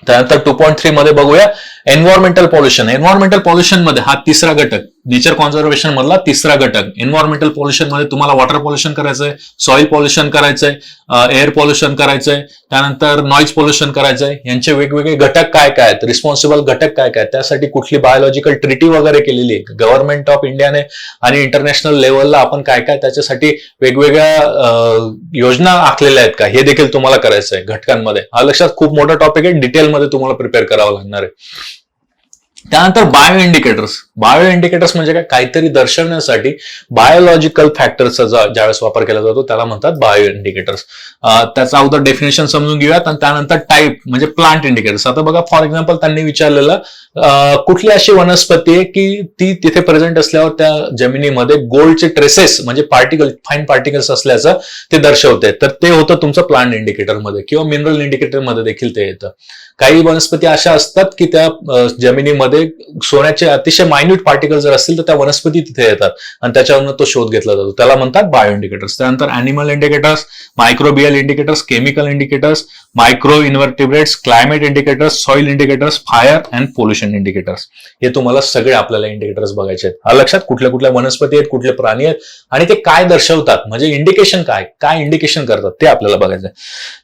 त्यानंतर 2.3 मध्ये बघूया एन्व्हायरमेंटल पॉल्युशन. एन्व्हायरमेंटल पॉल्युशन मध्ये हा तिसरा घटक, नेचर कॉन्झर्वेशन मधला तिसरा घटक. एन्व्हायरमेंटल पॉल्युशन मध्ये तुम्हाला वॉटर पॉल्युशन करायचंय, सॉइल पॉल्युशन करायचंय, एअर पॉल्युशन करायचंय, त्यानंतर नॉईज पॉल्युशन करायचंय. यांचे वेगवेगळे घटक काय काय आहेत, रिस्पॉन्सिबल घटक काय काय, त्यासाठी कुठली बायोलॉजिकल ट्रिटी वगैरे केलेली आहे गव्हर्नमेंट ऑफ इंडियाने आणि इंटरनॅशनल लेवलला आपण काय काय त्याच्यासाठी वेगवेगळ्या योजना आखलेल्या आहेत का, हे देखील तुम्हाला करायचं आहे घटकांमध्ये. हा लक्षात खूप मोठा टॉपिक आहे, डिटेलमध्ये तुम्हाला प्रिपेअर करावं लागणार आहे. त्यानंतर बायो इंडिकेटर्स. बायो इंडिकेटर्स म्हणजे काय, काहीतरी दर्शवण्यासाठी बायोलॉजिकल फॅक्टर्सचा ज्यावेळेस वापर केला जातो त्याला म्हणतात बायो इंडिकेटर्स. त्याचा अगोदर डेफिनेशन समजून घेऊयात आणि त्यानंतर टाईप म्हणजे प्लांट इंडिकेटर्स. आता बघा फॉर एक्झाम्पल त्यांनी विचारलेलं कुठली अशी वनस्पती आहे की ती तिथे प्रेझेंट असल्यावर त्या जमिनीमध्ये गोल्डचे ट्रेसेस म्हणजे फाईन पार्टिकल्स असल्याचं ते दर्शवते, तर ते होतं तुमचं प्लांट इंडिकेटरमध्ये किंवा मिनरल इंडिकेटरमध्ये देखील ते येतं. काही वनस्पती अशा असतात की त्या जमिनीमध्ये सोन्याचे अतिशय मायन्यूट पार्टिकल जर असतील तर त्या वनस्पती तिथे येतात आणि त्याच्यावरून तो शोध घेतला जातो, त्याला म्हणतात बायो इंडिकेटर्स. त्यानंतर animal indicators, microbial indicators, chemical indicators, micro invertebrates, climate indicators, soil indicators, fire and pollution indicators. हे तुम्हाला सगळे आपल्याला इंडिकेटर्स बघायचे आहेत. हा लक्षात कुठल्या कुठल्या वनस्पती आहेत, कुठले प्राणी आहेत आणि ते काय दर्शवतात, म्हणजे इंडिकेशन काय इंडिकेशन करतात ते आपल्याला बघायचं आहे.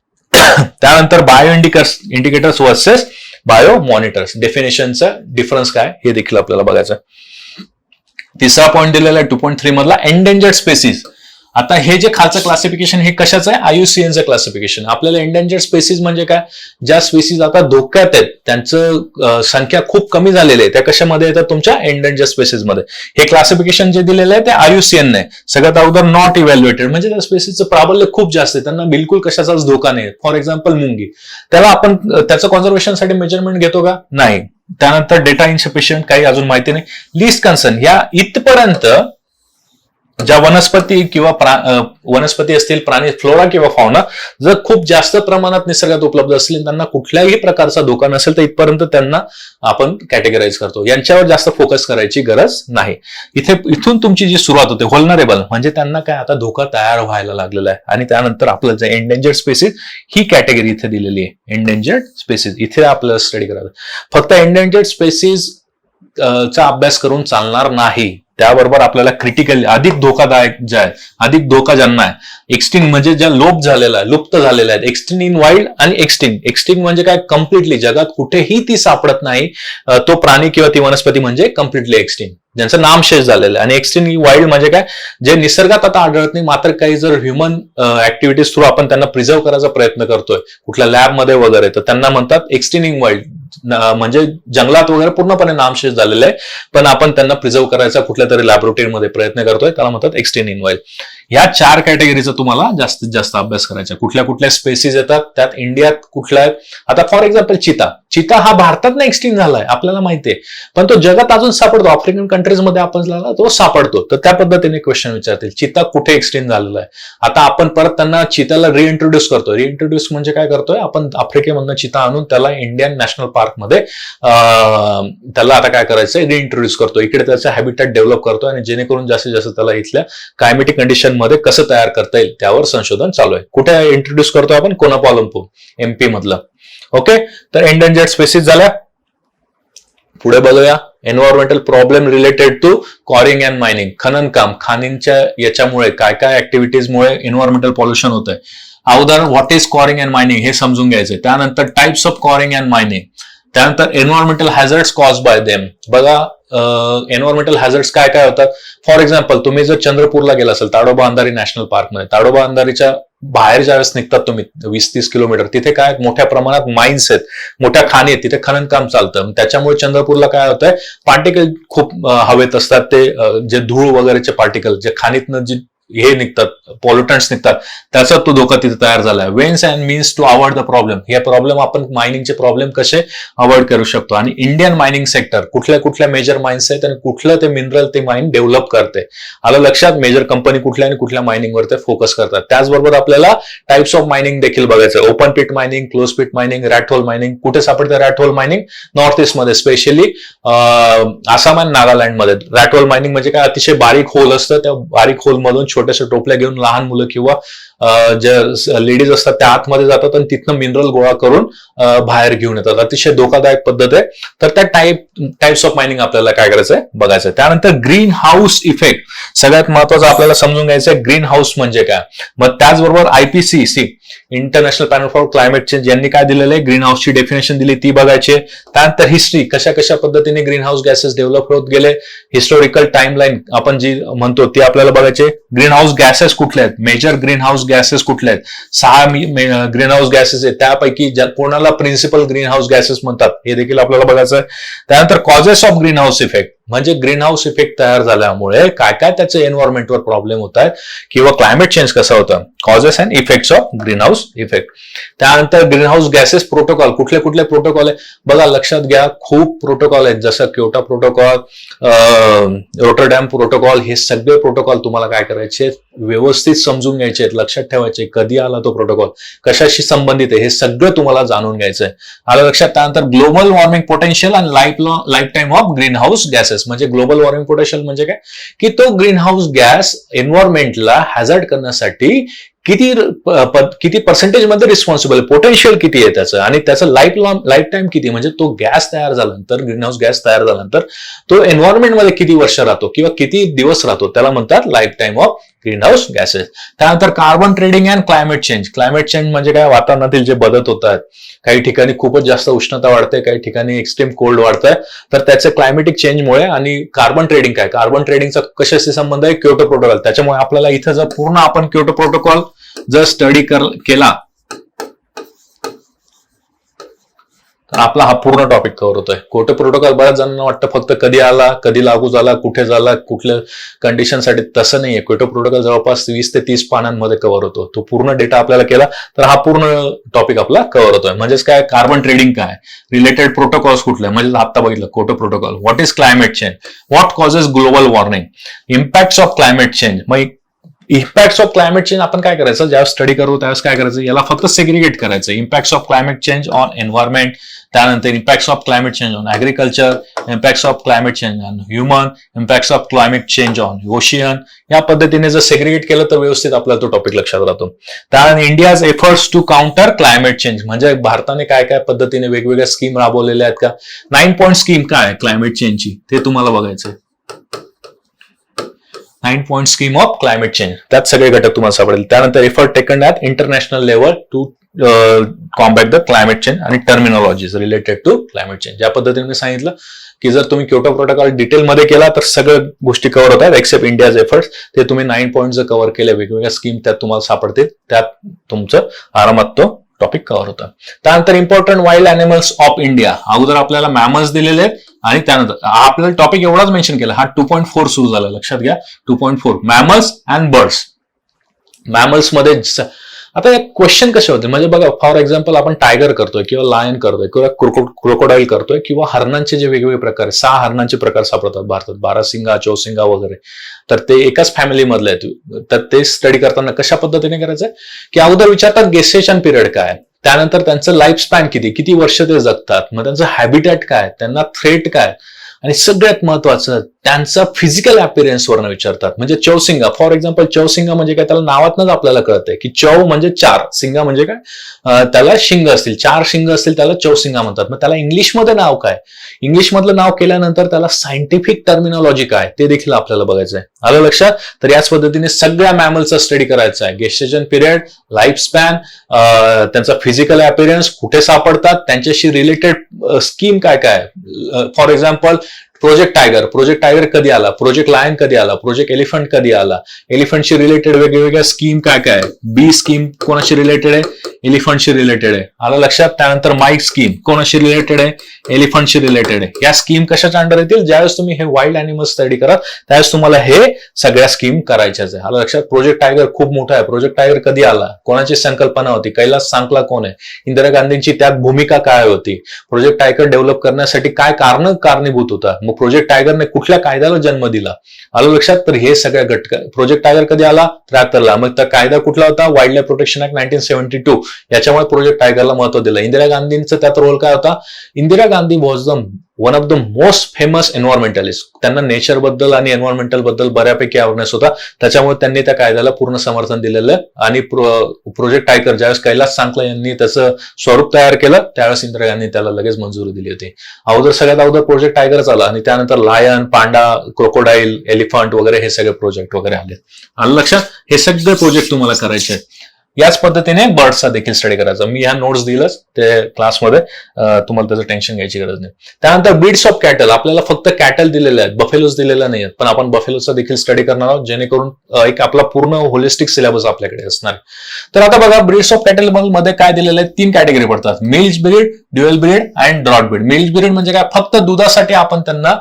त्यानंतर bio indicators versus bio monitors. डेफिनेशनचा डिफरन्स काय हे देखील आपल्याला बघायचं. तिसरा पॉईंट दिलेला आहे 2.3 मधला एंडेंजर्ड स्पेसिस. आता हे जे खालचं क्लासिफिकेशन हे कशाचं आहे, IUCNचं क्लासिफिकेशन. आपल्याला एंडेंजर्ड स्पेसिस म्हणजे काय, ज्या स्पेसिस आता धोक्यात आहेत, त्यांचं संख्या खूप कमी झालेली आहे, त्या कशामध्ये येतात तुमच्या एंडेंजर्ड स्पेसिसमध्ये. हे क्लासिफिकेशन जे दिलेलं आहे ते IUCN ने सगळ्यात अगोदर नॉट इव्हॅल्युएटेड म्हणजे त्या स्पेसिसचं प्राबल्य खूप जास्त आहे, त्यांना बिलकुल कशाचाच धोका नाही. फॉर एक्झाम्पल मुंगी, त्याला आपण त्याचं कॉन्झर्वेशनसाठी मेजरमेंट घेतो का, नाही. त्यानंतर डेटा इन्सफिशियंट, काही अजून माहिती नाही. लिस्ट कन्सर्न, या इथपर्यंत ज्या वनस्पती किंवा वनस्पती असतील, प्राणी, फ्लोरा किंवा फौना जर खूप जास्त प्रमाणात निसर्गात उपलब्ध असतील, त्यांना कुठल्याही प्रकारचा धोका नसेल तर इथपर्यंत त्यांना आपण कॅटेगराईज करतो. यांच्यावर जास्त फोकस करायची गरज नाही. इथून तुमची जी सुरुवात होते व्हल्नरेबल म्हणजे त्यांना काय आता धोका तयार व्हायला लागलेला आहे. आणि त्यानंतर आपलं जे एंडेंजर्ड स्पेसिस ही कॅटेगरी इथे दिलेली आहे, एंडेंजर्ड स्पेसिस. इथे आपल्याला स्टडी करायचं. फक्त एंडेंजर्ड स्पेसिस चा अभ्यास करून चालणार नाही, त्याबरोबर आपल्याला क्रिटिकल अधिक धोकादायक ज्या आहे, अधिक धोका ज्यांना आहे, एक्सटिंग म्हणजे ज्या लोप झालेला आहे, लुप्त झालेल्या आहेत, एक्सटिंग इन वाईल्ड आणि एक्सटिंग म्हणजे काय, कम्प्लिटली जगात कुठेही ती सापडत नाही तो प्राणी किंवा ती वनस्पती म्हणजे कम्प्लिटली एक्सटिंग, ज्यांचं नामशेष झालेलं आहे. आणि एक्सटिंग इन वाईल्ड म्हणजे काय, जे निसर्गात आता आढळत नाही, मात्र काही जर ह्युमन ऍक्टिव्हिटीज थ्रू आपण त्यांना प्रिझर्व्ह करायचा प्रयत्न करतोय कुठल्या लॅबमध्ये वगैरे, तर त्यांना म्हणतात एक्सटिंग इन वाईल्ड. म्हणजे जंगलात वगैरे पूर्णपणे नामशेष झालेलं आहे, पण आपण त्यांना प्रिझर्व्ह करायचा कुठल्या तरी लॅबोरेटरीमध्ये प्रयत्न करतोय, त्याला म्हणतात एक्सटिंग इन वाईल्ड. ह्या 4 कॅटेगरीचा तुम्हाला जास्तीत जास्त अभ्यास करायचा. कुठल्या कुठल्या स्पेसिस येतात, त्यात इंडियात कुठल्या आहेत. आता फॉर एक्झाम्पल चिता हा भारतात ना एक्सटिंग झालाय आपल्याला माहितीये, पण तो जगात अजून सापडतो, आफ्रिकन कंट्रीजमध्ये आपल्याला तो सापडतो. तर त्या पद्धतीने क्वेश्चन विचारतील, चिता कुठे एक्सटिंग झालेला आहे. आता आपण परत त्यांना चिताला रिइंट्रोड्यूस करतोय. रिइंट्रोड्यूस म्हणजे काय करतोय, आपण आफ्रिकेमधनं चिता आणून त्याला इंडियन नॅशनल पार्कमध्ये त्याला आता काय करायचंय, रिइंट्रोड्यूस करतो. इकडे त्याचा हॅबिटॅट डेव्हलप करतो आणि जेणेकरून जास्तीत जास्त त्याला इथल्या क्लायमेटिक कंडिशन मध्ये कसं तयार करता येईल त्यावर संशोधन चालू आहे. कुठे इंट्रोड्यूस करतोय आपण, कोनापालमपूर MP मधलं. ओके, तर एंडेंजर्ड स्पेसिस झाल्या. पुढे बघूया environmental problem related to quarrying and mining. खनन काम, खाणींच्या याच्यामुळे काय काय ऍक्टिव्हिटीजमुळे एन्व्हायरमेंटल पॉल्युशन होत आहे. अगोदर व्हॉट इज कॉरिंग अँड मायनिंग हे समजून घ्यायचंय. त्यानंतर टाइप्स ऑफ कॉरिंग अँड मायनिंग. त्यानंतर एन्व्हायरमेंटल हॅझर्ड्स कॉज बाय देम. बघा एन्व्हायरमेंटल हॅझर्ड्स काय काय होतात. फॉर एक्झाम्पल तुम्ही जर चंद्रपूरला गेला असेल ताडोबा अंधारी नॅशनल पार्कमध्ये, ताडोबा अंधारीच्या बाहेर ज्यावेळेस निघतात तुम्ही 20-30 किलोमीटर, तिथे काय मोठ्या प्रमाणात माइन्स आहेत, मोठ्या खाणी आहेत, तिथे खनन काम चालतं. त्याच्यामुळे चंद्रपूरला काय होतंय, पार्टिकल खूप हवेत असतात, ते जे धूळ वगैरेचे पार्टिकल जे खाणीतनं जे हे निघतात, पॉल्युटंट्स निघतात, त्याचा तो धोका तिथे तयार झालाय. Ways and means to avoid the problem. हे प्रॉब्लेम आपण मायनिंगचे प्रॉब्लेम कसे अवॉइड करू शकतो. आणि इंडियन मायनिंग सेक्टर कुठल्या कुठल्या मेजर माइन्स आहेत आणि कुठलं ते मिनरल ते माइन डेव्हलप करते. आलं लक्षात, मेजर कंपनी कुठल्या आणि कुठल्या मायनिंगवर ते फोकस करतात. त्याचबरोबर आपल्याला टाइप्स ऑफ मायनिंग देखील बघायचं. Open pit mining, close pit mining, rat hole mining. कुठे सापडते rat hole mining, north east मध्ये, स्पेशली आसाम आणि नागालँडमध्ये. रॅट होल मायनिंग म्हणजे काय, अतिशय बारीक होल असतं, त्या बारीक होल मधून छोट्याशा टोपल्या घेऊन लहान मुलं किंवा ज्या लेडीज असतात त्या आतमध्ये जातात आणि तिथनं मिनरल गोळा करून बाहेर घेऊन येतात. अतिशय धोकादायक पद्धत आहे. तर त्या टाइप्स ऑफ मायनिंग आपल्याला काय करायचंय बघायचं. त्यानंतर ग्रीन हाऊस इफेक्ट सगळ्यात महत्वाचं आपल्याला समजून घ्यायचं. ग्रीन हाऊस म्हणजे काय. मग त्याचबरोबर IPCC international panel for climate change यांनी काय दिलेलं आहे, ग्रीन हाऊसची डेफिनेशन दिली ती बघायची. त्यानंतर हिस्ट्री कशा कशा पद्धतीने ग्रीन हाऊस गॅसेस डेव्हलप होत गेले, हिस्टोरिकल टाइमलाईन आपण जी म्हणतो ती आपल्याला बघायची. ग्रीन हाऊस गॅसेस कुठले आहेत, मेजर ग्रीन हाऊस गॅसेस कुठले आहेत, 6 ग्रीन हाऊस गॅसेस आहेत, त्यापैकी कोणाला प्रिन्सिपल ग्रीन हाऊस गॅसेस म्हणतात हे देखील आपल्याला बघायचं आहे. त्यानंतर causes of green house effect म्हणजे ग्रीन हाऊस इफेक्ट तयार झाल्यामुळे काय काय त्याचे एन्व्हायरमेंटवर प्रॉब्लेम होत आहेत किंवा क्लायमेट चेंज कसं होतं, causes and effects of green house effect. त्यानंतर ग्रीन हाऊस गॅसेस प्रोटोकॉल कुठले कुठले प्रोटोकॉल आहे बघा, लक्षात घ्या खूप प्रोटोकॉल आहेत, जसं क्योटो प्रोटोकॉल, रोटरडॅम प्रोटोकॉल, हे सगळे प्रोटोकॉल तुम्हाला काय करायचे व्यवस्थित समजून घ्यायचे आहेत, लक्षात ठेवायचे. कधी आला तो प्रोटोकॉल, कशाशी संबंधित आहे, हे सगळं तुम्हाला जाणून घ्यायचंय. आलं लक्षात. त्यानंतर ग्लोबल वॉर्मिंग पोटेन्शियल आणि life time of green house gases म्हणजे ग्लोबल वॉर्मिंग पोटेन्शियल म्हणजे काय की तो ग्रीन हाऊस गॅस एन्व्हायरमेंटला हॅझार्ड करण्यासाठी किती पर्सेंटेज मध्ये रिस्पॉन्सिबल, पोटेन्शियल किती आहे त्याचं, आणि त्याचं लाईफ टाइम किती, म्हणजे तो गॅस तयार झाल्यानंतर ग्रीन हाऊस गॅस तयार झाल्यानंतर तो एन्व्हायरमेंटमध्ये किती वर्ष राहतो किंवा किती दिवस राहतो त्याला म्हणतात life time of green house gases. त्यानंतर carbon trading and climate change. Climate change म्हणजे काय, वातावरणातील जे बदल होत आहेत, काही ठिकाणी खूपच जास्त उष्णता वाढते, काही ठिकाणी एक्स्ट्रीम कोल्ड वाढतंय, तर त्याचे क्लायमेटिक चेंजमुळे. आणि कार्बन ट्रेडिंग काय, कार्बन ट्रेडिंगचा कशाशी संबंध आहे, क्योटो प्रोटोकॉल. त्याच्यामुळे आपल्याला इथं जर पूर्ण आपण क्योटो प्रोटोकॉल जर स्टडी केला तर आपला हा पूर्ण टॉपिक कव्हर होतोय. क्योटो प्रोटोकॉल बऱ्याच जणांना वाटतं फक्त कधी आला, कधी लागू झाला, कुठे झाला, कुठल्या कंडिशनसाठी, तसं नाहीये. क्योटो प्रोटोकॉल जवळपास 20 ते 30 पानांमध्ये कव्हर होतो. तो पूर्ण डेटा आपल्याला केला तर हा पूर्ण टॉपिक आपला कव्हर होतोय. म्हणजेच काय, कार्बन ट्रेडिंग काय, रिलेटेड प्रोटोकॉल्स कुठले, म्हणजे आता बघितलं Kyoto protocol, what is climate change, what causes global warming, impacts of climate change. मग इम्पॅक्ट्स ऑफ क्लायमेट चेंज आपण काय करायचं, ज्यावेळेस स्टडी करू त्यावेळेस काय करायचं, याला फक्त सेग्रिगेट करायचं. Impacts of climate change on environment, त्यानंतर impacts of climate change on agriculture, impacts of climate change on human, impacts of climate change on ocean. या पद्धतीने जर सेग्रिगेट केलं तर व्यवस्थित आपल्याला तो टॉपिक लक्षात राहतो. त्यानंतर India's efforts to counter climate change म्हणजे भारताने काय काय पद्धतीने वेगवेगळ्या स्कीम राबवलेल्या आहेत का. 9 पॉईंट स्कीम काय क्लायमेट चेंजची ते तुम्हाला बघायचं. 9 point scheme of climate change, त्यात सगळे घटक तुम्हाला सापडेल. त्यानंतर effort taken at international level to combat the climate change आणि terminologies related to climate change. ज्या पद्धतीने मी सांगितलं की जर तुम्ही क्योटो प्रोटोकॉल डिटेलमध्ये केला तर सगळ्या गोष्टी कव्हर होतात एक्सेप्ट इंडियाज एफर्ट्स. ते तुम्ही 9 पॉईंट जर कव्हर केले, वेगवेगळ्या स्कीम त्यात तुम्हाला सापडतील, त्यात तुमचं आरामात तो टॉपिक कव्हर होता. त्यानंतर important wild animals of India. अगोदर आपल्याला मॅमल्स दिलेले आहेत आणि त्यानंतर आपल्याला टॉपिक एवढाच मेन्शन केला. हा 2.4 सुरू झाला, लक्षात घ्या. 2.4 मॅमल्स अँड बर्ड्स. मॅमल्स मध्ये आता एक क्वेश्चन कसे होते म्हणजे बघा, फॉर एक्झाम्पल आपण टायगर करतोय किंवा लायन करतोय किंवा क्रोकोडाईल करतोय किंवा हरणांचे जे वेगवेगळे प्रकार, 6 हरणांचे प्रकार सापडतात भारतात, 12 शिंगा, 14 शिंगा वगैरे, तर ते एकाच फॅमिली मधले आहेत. तर ते स्टडी करताना कशा पद्धतीने करायचंय की अगोदर विचारतात गेस्टेशन पिरियड काय, त्यानंतर त्यांचं लाईफ स्पॅन किती वर्ष ते जगतात, मग त्यांचं हॅबिटॅट काय, त्यांना थ्रेट काय, आणि सगळ्यात महत्वाचं त्यांचा फिजिकल अपीअरन्स वरनं विचारतात. म्हणजे चौसिंगा फॉर एक्झाम्पल, चौसिंगा म्हणजे काय, त्याला नावातनच आपल्याला कळतंय की चौ म्हणजे 4, सिंगा म्हणजे काय, त्याला शिंग असतील, 4 शिंग असतील त्याला चौसिंगा म्हणतात. मग त्याला इंग्लिशमध्ये नाव काय, इंग्लिश मधलं नाव केल्यानंतर त्याला सायंटिफिक टर्मिनॉलॉजी काय ते देखील आपल्याला बघायचं आहे. आलं लक्षात. तर याच पद्धतीने सगळ्या मॅमलचा स्टडी करायचा आहे. गेस्टेशन पिरियड, लाईफ स्पॅन, त्यांचा फिजिकल अपीअरन्स, कुठे सापडतात, त्यांच्याशी रिलेटेड स्कीम काय काय. फॉर एक्झाम्पल प्रोजेक्ट टायगर कधी आला, प्रोजेक्ट लायन कधी आला, प्रोजेक्ट एलिफंट कधी आला, एलिफंटशी रिलेटेड वेगवेगळ्या स्कीम काय काय. बी स्कीम कोणाशी रिलेटेड आहे, एलिफंटशी रिलेटेड आहे. आलं लक्षात. त्यानंतर माईक स्कीम कोणाशी रिलेटेड आहे, एलिफंटशी रिलेटेड आहे. या स्कीम कशाच्या अंडर येतील, ज्यावेळेस तुम्ही हे वाईल्ड अॅनिमल स्टडी करा त्यावेळेस तुम्हाला हे सगळ्या स्कीम करायच्याच आहे. आलं लक्षात. प्रोजेक्ट टायगर खूप मोठा आहे. प्रोजेक्ट टायगर कधी आला, कोणाची संकल्पना होती, कैलास सांकला कोण आहे, इंदिरा गांधींची त्यात भूमिका काय होती, प्रोजेक्ट टायगर डेव्हलप करण्यासाठी काय कारणीभूत होता, मग प्रोजेक्ट टायगरने कुठल्या कायद्याला जन्म दिला. आलं लक्षात. तर हे सगळ्या घटक. प्रोजेक्ट टायगर कधी आला, 73ला. मग त्या कायदा कुठला होता, वाईल्ड लाईफ प्रोटेक्शन ऍक्ट 1972. याच्यामुळे प्रोजेक्ट टायगरला महत्व दिलं. इंदिरा गांधींचं त्यात रोल काय होता, Indira Gandhi was the one of the most famous environmentalist. त्यांना नेचर बद्दल आणि एन्व्हायरमेंटल बद्दल बऱ्यापैकी अवेअरनेस होता, त्याच्यामुळे त्यांनी त्या कायद्याला पूर्ण समर्थन दिलेलं. आणि प्रोजेक्ट टायगर ज्यावेळेस कैलास सांकला यांनी त्याचं स्वरूप तयार केलं त्यावेळेस इंदिरा गांधी त्याला लगेच मंजुरी दिली होती. सगळ्यात अगोदर प्रोजेक्ट टायगर आला आणि त्यानंतर लायन, पांडा, क्रोकोडाईल, एलिफंट वगैरे हे सगळे प्रोजेक्ट वगैरे आले. आलं लक्षात? हे सगळे प्रोजेक्ट तुम्हाला करायचे आहेत. याच पद्धतीने बर्ड्सचा देखील स्टडी करायचा. मी ह्या नोट्स दिलंच ते क्लासमध्ये, तुम्हाला त्याचं टेन्शन घ्यायची गरज नाही. त्यानंतर ब्रीड्स ऑफ कॅटल. आपल्याला फक्त कॅटल दिलेले आहेत, बफेलोज दिलेल्या नाही आहेत, पण आपण बफेलोचा देखील स्टडी करणार आहोत, जेणेकरून एक आपला पूर्ण होलिस्टिक सिलेबस आपल्याकडे असणार. तर आता बघा, ब्रीड्स ऑफ कॅटल मध्ये काय दिलेलं आहे, 3 कॅटेगरी पडतात: milk breed, dual breed and draught breed. Milk breed म्हणजे काय, फक्त दुधासाठी आपण त्यांना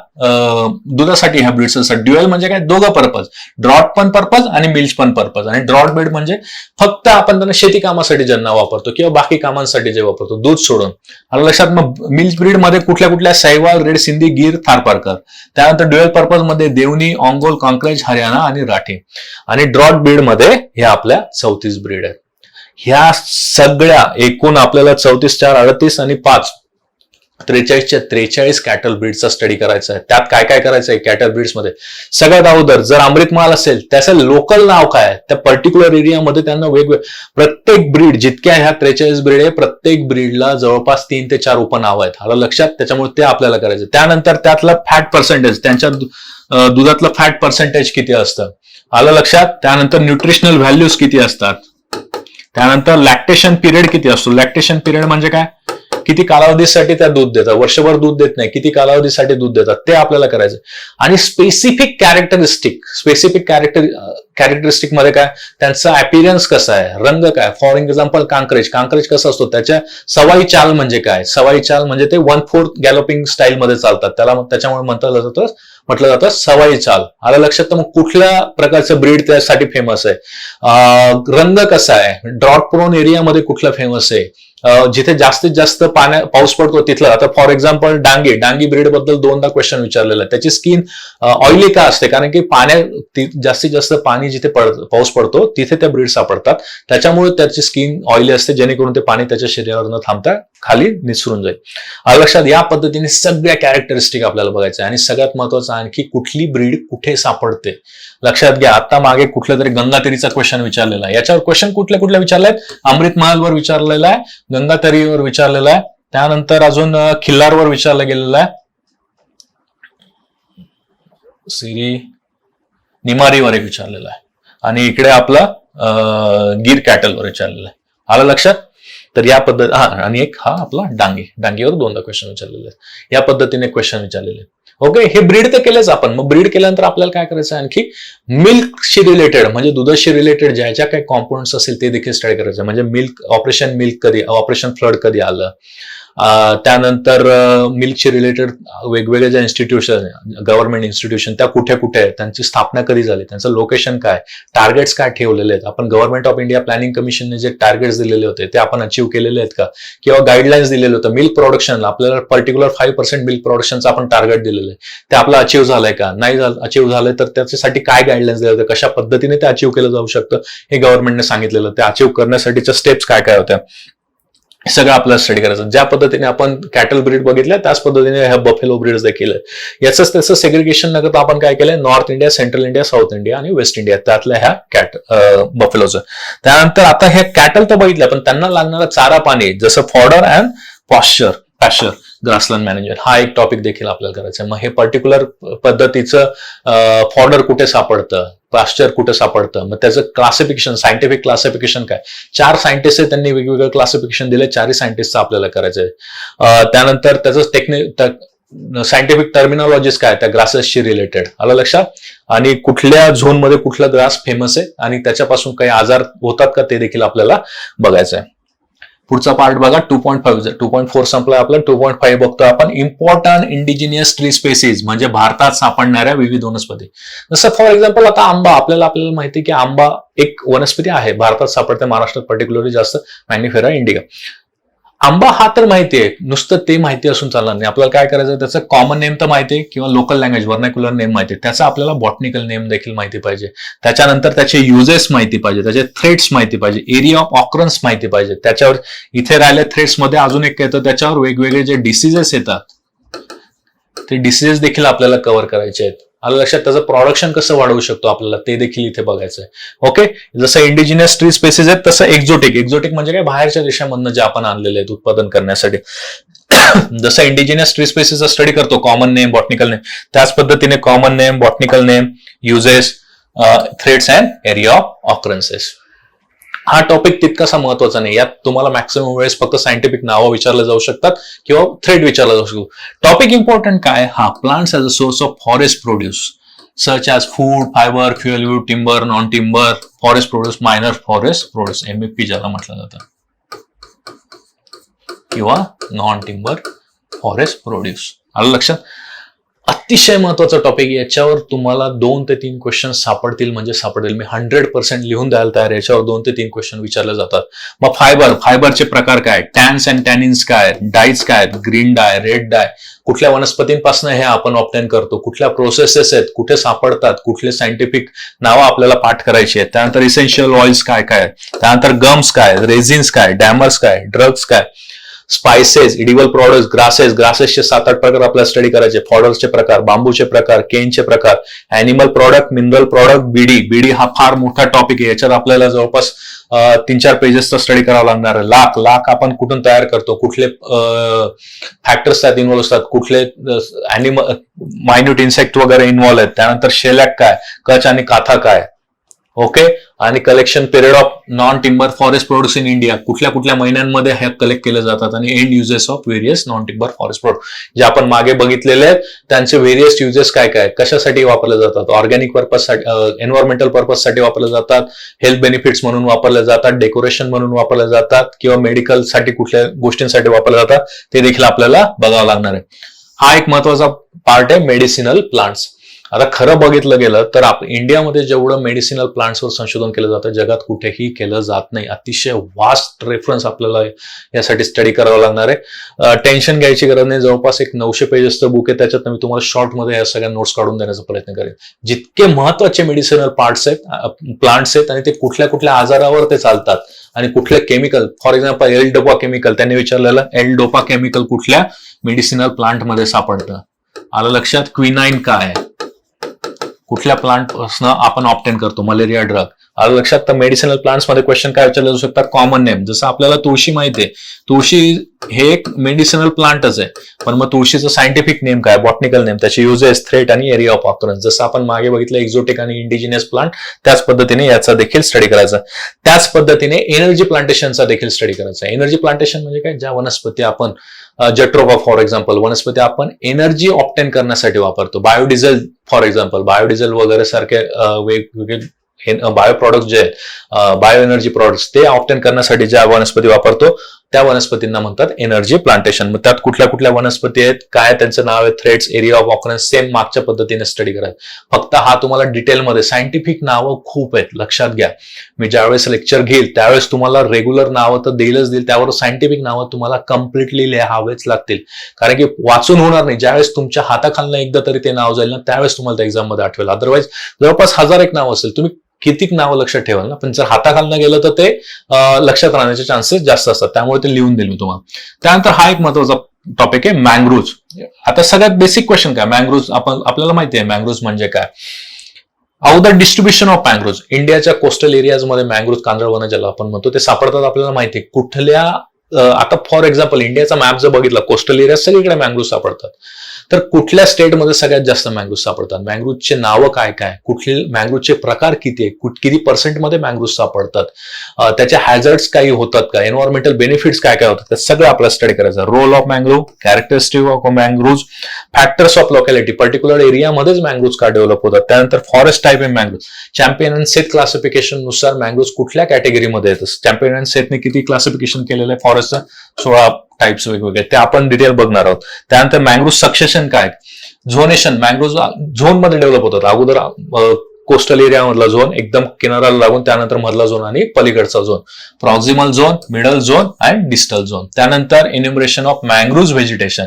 दुधासाठी ह्या ब्रीड्स असतात. ड्युअल म्हणजे काय, दोघं पर्पज, ड्रॉट पण पर्पज आणि मिल्क पण पर्पज. आणि ड्रॉट ब्रीड म्हणजे फक्त आपण त्यांना शेती कामासाठी ज्यांना वापरतो किंवा बाकी कामांसाठी जे वापरतो, दूध सोडून. आलं लक्षात? मग मिल्क ब्रीड मध्ये कुठल्या कुठल्या, सैवाल, रेड सिंधी, गिर, थारपारकर. त्यानंतर ड्युअल पर्पज मध्ये देवणी, ऑंगोल, कांक्रेज, हरियाणा आणि राठी. आणि ड्रॉट ब्रीड मध्ये हे आपल्या 34 ब्रीड आहेत. ह्या सगळ्या एकूण आपल्याला 34, 4, 38 आणि 5 43च्या 43 कॅटल ब्रीडचा स्टडी करायचा आहे. त्यात काय काय करायचं आहे कॅटल ब्रीड्स मध्ये? सगळ्यात अगोदर जर अमृतमहल असेल त्याचं लोकल नाव काय आहे, त्या पर्टिक्युलर एरियामध्ये त्यांना प्रत्येक ब्रीड, जितक्या ह्या 43 ब्रीड आहे, प्रत्येक ब्रीडला जवळपास 3 ते 4 उपनाव आहेत. आलं लक्षात? त्याच्यामुळे ते आपल्याला करायचं. त्यानंतर त्यातलं फॅट पर्सेंटेज, त्यांच्या दुधातलं फॅट पर्सेंटेज किती असतं, आलं लक्षात? त्यानंतर न्यूट्रिशनल व्हॅल्यूज किती असतात. त्यानंतर लॅक्टेशन पिरियड किती असतो. लॅक्टेशन पिरियड म्हणजे काय, किती कालावधीसाठी त्या दूध देतात, वर्षभर दूध देत नाही, किती कालावधीसाठी दूध देतात, ते आपल्याला करायचं. आणि स्पेसिफिक कॅरेक्टरिस्टिक मध्ये काय, त्यांचा अपीरियन्स कसा आहे, रंग काय. फॉर एक्झाम्पल कांक्रेज कसा असतो, त्याच्या सवाई चाल म्हणजे काय. सवाई चाल म्हणजे ते 1/4 गॅलोपिंग स्टाईल मध्ये चालतात, त्याच्यामुळे म्हटलं जातं सवाई चाल. आलं लक्षात? तर मग कुठल्या प्रकारचं ब्रीड त्यासाठी फेमस आहे, रंग कसा आहे, ड्रॉट प्रोन एरियामध्ये कुठला फेमस आहे, जिथे जास्तीत जास्त पाऊस पडतो तिथलं. आता फॉर एक्झाम्पल डांगी ब्रीड बद्दल 2दा क्वेश्चन विचारलेला आहे. त्याची स्किन ऑइली का असते, कारण की जास्तीत जास्त पाणी जिथे पाऊस पडतो तिथे त्या ब्रीड सापडतात, त्याच्यामुळे त्याची स्किन ऑइली असते, जेणेकरून ते पाणी त्याच्या शरीरावर न थांबता खाली निसरून जाईल. लक्षात? या पद्धतीने सगळ्या कॅरेक्टरिस्टिक आपल्याला बघायचं आहे. आणि सगळ्यात महत्वाचं आणखी, कुठली ब्रीड कुठे सापडते. लक्षात घ्या, आता मागे कुठल्या तरी गंगातरीचा क्वेश्चन विचारलेला आहे. याच्यावर क्वेश्चन कुठल्या विचारले आहेत, अमृतमहलवर विचारलेला आहे, गंगातरीवर विचारलेला आहे, त्यानंतर अजून खिल्लारवर विचारलं गेलेलं आहे, निमारीवर एक विचारलेला आहे, आणि इकडे आपला गिर कॅटलवर विचारलेला आहे. आलं लक्षात? तर या पद्धती, आणि एक हा आपला डांगीवर 2दा क्वेश्चन विचारलेले आहेत. या पद्धतीने क्वेश्चन विचारलेले आहेत. ओके, हे ब्रीड तर केलेच आपण. मग ब्रीड केल्यानंतर आपल्याला काय करायचं, आणखी मिल्कशी रिलेटेड म्हणजे दुधाशी रिलेटेड ज्या काही कॉम्पोनंट्स असेल ते देखील स्टडी करायचं. म्हणजे ऑपरेशन फ्लड कधी आलं, त्यानंतर मिल्कशी रिलेटेड वेगवेगळ्या ज्या इन्स्टिट्यूशन, गव्हर्नमेंट इन्स्टिट्यूशन, त्या कुठे आहेत, त्यांची स्थापना कधी झाली, त्यांचं लोकेशन काय, टार्गेट्स काय ठेवलेले आहेत. आपण गव्हर्नमेंट ऑफ इंडिया प्लॅनिंग कमिशनने जे टार्गेट्स दिलेले होते ते आपण अचीव्ह केलेले आहेत का, किंवा गाईडलाईन्स दिलेले होतं. मिल्क प्रोडक्शनला आपल्याला पर्टिक्युलर 5% मिल्क प्रोडक्शनचं आपण टार्गेट दिलेलं आहे, ते आपलं अचीव्ह झालंय का, नाही अचीव्ह झालंय तर त्याच्यासाठी काय गाईडलाईन्स दिले होते, कशा पद्धतीने ते अचीव्ह केलं जाऊ शकतं हे गव्हर्नमेंटने सांगितलेलं. ते अचीव्ह करण्यासाठीच्या स्टेप्स काय होत्या सगळं आपल्याला स्टडी करायचं. ज्या पद्धतीने आपण कॅटल ब्रीड बघितल्या त्याच पद्धतीने ह्या बफेलो ब्रीड्स देखील आहे. याच त्याचं सेग्रिगेशन न करता आपण काय केलंय, north India, central India, south India आणि वेस्ट इंडिया त्यातल्या ह्या बफेलोचं. त्यानंतर आता ह्या कॅटल तर बघितल्या, पण त्यांना लागणारा चारा पाणी जसं फॉडर अँड पॅश्चर ग्रासलँड मॅनेजमेंट हा एक टॉपिक देखील आपल्याला करायचा आहे. मग हे पर्टिक्युलर पद्धतीचं फॉडर कुठे सापडतं, पाश्चर कुठे सापडतं, मग त्याचं क्लासिफिकेशन, सायंटिफिक क्लासिफिकेशन काय. 4 सायंटिस्ट आहेत, त्यांनी वेगवेगळं क्लासिफिकेशन दिले, 4ही सायंटिस्टचं आपल्याला करायचं आहे. त्यानंतर त्याचं सायंटिफिक टर्मिनॉलॉजीज काय त्या ग्रासेसशी रिलेटेड, आलं लक्षात. आणि कुठल्या झोनमध्ये कुठला ग्रास फेमस आहे आणि त्याच्यापासून काही आजार होतात का ते देखील आपल्याला बघायचं आहे. पुढचा पार्ट बघा 2.5 2.4 संपला आपला. 2.5 बघतो आपण इम्पॉर्टंट इंडिजिनियस ट्री स्पेसीज म्हणजे भारतात सापडणाऱ्या विविध वनस्पती. जसं फॉर एक्झाम्पल आता आंबा, आपल्याला माहिती आहे की आंबा एक वनस्पती आहे, भारतात सापडते, महाराष्ट्रात पर्टिक्युलरली जास्त, मॅनिफेरा इंडिका. आंबा हा तर माहिती आहे, नुसतं ते माहिती असून चालणार नाही. आपल्याला काय करायचं, त्याचं कॉमन नेम तर माहिती आहे किंवा लोकल लँग्वेज व्हर्नाक्युलर नेम माहिती आहे, त्याचा आपल्याला बॉटनिकल नेम देखील माहिती पाहिजे. त्याच्यानंतर त्याचे युजेस माहिती पाहिजे, त्याचे थ्रेड्स माहिती पाहिजे, एरिया ऑफ ऑकरन्स माहिती पाहिजे. त्याच्यावर इथे राहिल्या थ्रेड्स मध्ये अजून एक येतं, त्याच्यावर वेगवेगळे जे डिसीजेस येतात ते डिसीजेस देखील आपल्याला कव्हर करायचे आहेत. आलं लक्षात? त्याचं प्रोडक्शन कसं वाढवू शकतो आपल्याला ते देखील इथे बघायचं आहे. ओके, जसं इंडिजिनियस ट्री स्पेसिस आहेत तसं एक्झोटिक म्हणजे काय, बाहेरच्या देशामधनं जे आपण आणलेले आहेत उत्पादन करण्यासाठी. जसं इंडिजिनियस ट्री स्पेसिसचा स्टडी करतो, कॉमन नेम, बॉटनिकल नेम, त्याच पद्धतीने common name, botanical name, uses, threats and area of occurrences. हा टॉपिक तितकासा महत्वाचा नाही. यात तुम्हाला मॅक्सिमम वेळेस फक्त सायंटिफिक नावं विचारले जाऊ शकतात किंवा थ्रेड विचारला जाऊ शकतो. टॉपिक इम्पॉर्टंट काय, हा plants as a source of forest produce such as food, fiber, fuel wood, timber, non-timber, forest produce, minor forest produce, MFP ज्याला म्हटलं जातं, किंवा नॉन टिम्बर फॉरेस्ट प्रोड्यूस. आलं लक्षात? अतिशय महत्वाचा टॉपिक. याच्यावर तुम्हाला 2 ते 3 क्वेश्चन सापडतील म्हणजे सापडतील. मी 100% लिहून द्यायला तयार. याच्यावर 2 ते 3 क्वेश्चन विचारले जातात. मग फायबरचे प्रकार काय, टॅन्स अँड टॅनिन्स काय, डायज काय, ग्रीन डाय, रेड डाय, कुठल्या वनस्पतींपासून हे आपण ऑब्टेन करतो, कुठल्या प्रोसेसेस आहेत, कुठे सापडतात, कुठले सायंटिफिक नावं आपल्याला पाठ करायची आहेत, त्यानंतर इसेन्शियल ऑइल्स काय काय, त्यानंतर गम्स काय, रेझिन्स काय, डॅमर्स काय, ड्रग्स काय, स्पायसेस, इडिबल प्रॉडक्ट्स, ग्रासेसचे 7-8 प्रकार आपल्याला स्टडी करायचे, फॉडर्सचे प्रकार, बांबूचे प्रकार, केनचे प्रकार, अॅनिमल प्रॉडक्ट, मिनरल प्रॉडक्ट, बीडी हा फार मोठा टॉपिक आहे. याच्यात आपल्याला जवळपास 3-4 पेजेसचा स्टडी करावा लागणार आहे. लाख आपण कुठून तयार करतो, कुठले फॅक्टर्स त्यात इन्व्हॉल्व असतात, कुठले अॅनिमल मायन्यूट इन्सेक्ट वगैरे इन्व्हॉल्व आहेत, त्यानंतर शेलॅक काय, कच आणि काथा काय. ओके, आणि collection period of non timber forest products in India, कुठल्या महिन्यांमध्ये हे कलेक्ट केले जातात, आणि end uses of various non timber forest product जे आपण मागे बघितलेले आहेत त्यांचे व्हेरियस युजेस काय काय, कशासाठी वापरले जातात, ऑर्गॅनिक पर्पजसाठी, एन्व्हायरमेंटल पर्पजसाठी वापरले जातात, हेल्थ बेनिफिट्स म्हणून वापरले जातात, डेकोरेशन म्हणून वापरले जातात, किंवा मेडिकल साठी कुठल्या गोष्टींसाठी वापरले जातात, ते देखील आपल्याला बघावं लागणार आहे. हा एक महत्वाचा पार्ट आहे मेडिसिनल प्लांट्स. आता खरं बघितलं गेलं तर इंडियामध्ये जेवढं मेडिसिनल प्लांट्सवर संशोधन केलं जातं जगात कुठेही केलं जात नाही. अतिशय वास्ट रेफरन्स आपल्याला यासाठी स्टडी करावं लागणार आहे. टेन्शन घ्यायची गरज नाही. जवळपास एक 900 पेजेसचं बुक आहे. त्याच्यात मी तुम्हाला शॉर्टमध्ये या सगळ्या नोट्स काढून देण्याचा प्रयत्न करेन. जितके महत्वाचे मेडिसिनल प्लांट्स आहेत आणि ते कुठल्या आजारावर ते चालतात आणि कुठले chemical, for example L dopa chemical, त्यांनी विचारलेलं एल डोपा केमिकल कुठल्या मेडिसिनल प्लांटमध्ये सापडतं. आलं लक्षात? क्विनाईन काय, कुठल्या प्लांट पासून आपण ऑब्टेन करतो, मलेरिया ड्रग. आलं लक्षात? तर मेडिसिनल प्लांट्स मध्ये क्वेश्चन काय विचारले जाऊ शकतात, कॉमन नेम. जसं आपल्याला तुळशी माहिती आहे, तुळशी हे एक मेडिसिनल प्लांटच आहे, पण मग तुळशीचं सायंटिफिक नेम काय, बॉटनिकल नेम, त्याचे युजेस, थ्रेट आणि एरिया ऑफ ऑकरन्स. जसं आपण मागे बघितलं एक्झोटिक आणि इंडिजिनियस प्लांट, त्याच पद्धतीने याचा देखील स्टडी करायचा. त्याच पद्धतीने एनर्जी प्लांटेशनचा देखील स्टडी करायचा. एनर्जी प्लांटेशन म्हणजे काय, ज्या वनस्पती आपण जट्रोफा फॉर एक्झाम्पल, वनस्पती आपण एनर्जी ऑब्टेन करण्यासाठी वापरतो. बायोडिझेल फॉर एक्झाम्पल, बायोडिझेल वगैरे सारखे वेगवेगळे बायो प्रॉडक्ट जे आहेत, बायो एनर्जी प्रॉडक्ट्स, ते ऑब्टेन करण्यासाठी ज्या वनस्पती वापरतो त्या वनस्पतींना म्हणतात एनर्जी प्लांटेशन. मग त्यात कुठल्या वनस्पती आहेत, काय त्यांचं नाव आहे, threads, area of occurrence, same मागच्या पद्धतीने स्टडी करायचं. फक्त हा तुम्हाला डिटेलमध्ये, सायंटिफिक नावं खूप आहेत, लक्षात घ्या. मी ज्यावेळेस लेक्चर घेईल त्यावेळेस तुम्हाला रेग्युलर नावं तर देईल, त्यावर सायंटिफिक नावं तुम्हाला कम्प्लिटली लिहावेच लागतील, कारण की वाचून होणार नाही. ज्यावेळेस तुमच्या हाताखालनं एकदा तरी ते नाव जाईल ना, त्यावेळेस तुम्हाला त्या एक्झाम मध्ये आठवेल. अदरवाईज जवळपास 1001 नाव असेल, तुम्ही कितीक नावं लक्षात ठेवाल ना, पण जर हाताखालनं गेलं तर ते लक्षात राहण्याचे चान्सेस जास्त असतात. त्यामुळे ते लिहून देईल मी तुम्हाला. त्यानंतर हा एक महत्वाचा टॉपिक आहे मँग्रोव्ज. आता सगळ्यात बेसिक क्वेश्चन काय, मँग्रोव्ज आपल्याला माहिती आहे मँग्रोव्ज म्हणजे काय. How the distribution of mangroves. इंडियाच्या कोस्टल एरियाजमध्ये मँग्रोव्ज, कांदळवन ज्याला आपण म्हणतो, ते सापडतात आपल्याला माहिती आहे. कुठल्या, आता फॉर एक्झाम्पल इंडियाचा मॅप जर बघितला, कोस्टल एरिया सगळीकडे मँग्रोव्ज सापडतात. तर कुठल्या स्टेटमध्ये सगळ्यात जास्त मँग्रोव्ज सापडतात, मँग्रोव्जचे नावं काय काय, कुठले मँग्रोव्जचे प्रकार किती आहे, किती पर्सेंटमध्ये मँग्रोव्ज सापडतात, त्याचे हॅझर्ड्स काही होतात का, एन्व्हायरमेंटल बेनिफिट्स काय काय होतात, ते सगळं आपल्याला स्टडी करायचं. Role of mangrove, characteristic of mangroves, factors of locality, particular एरियामध्येच मँग्रोव्ज का डेव्हलप होतात. त्यानंतर फॉरेस्ट टाईप आहे mangrove. Champion and Seth classification नुसार मँग्रोव्ज कुठल्या कॅटेगरीमध्ये येतात. चॅम्पियन अँड सेथने किती क्लासिफिकेशन केलेलं आहे फॉरेस्टचं, 16 टाइप्स वेगवेगळे, ते आपण डिटेल बघणार आहोत. त्यानंतर मँग्रोव्ह सक्सेशन काय, झोनेशन, मँग्रोव्ह झोन मध्ये डेव्हलप होतात. अगोदर कोस्टल एरिया मधला झोन एकदम किनाऱ्याला लागून, त्यानंतर मधला झोन आणि पलीकडचा zone, proximal zone, middle zone and distal zone. त्यानंतर एन्युमरेशन ऑफ मँग्रोव्ह व्हेजिटेशन,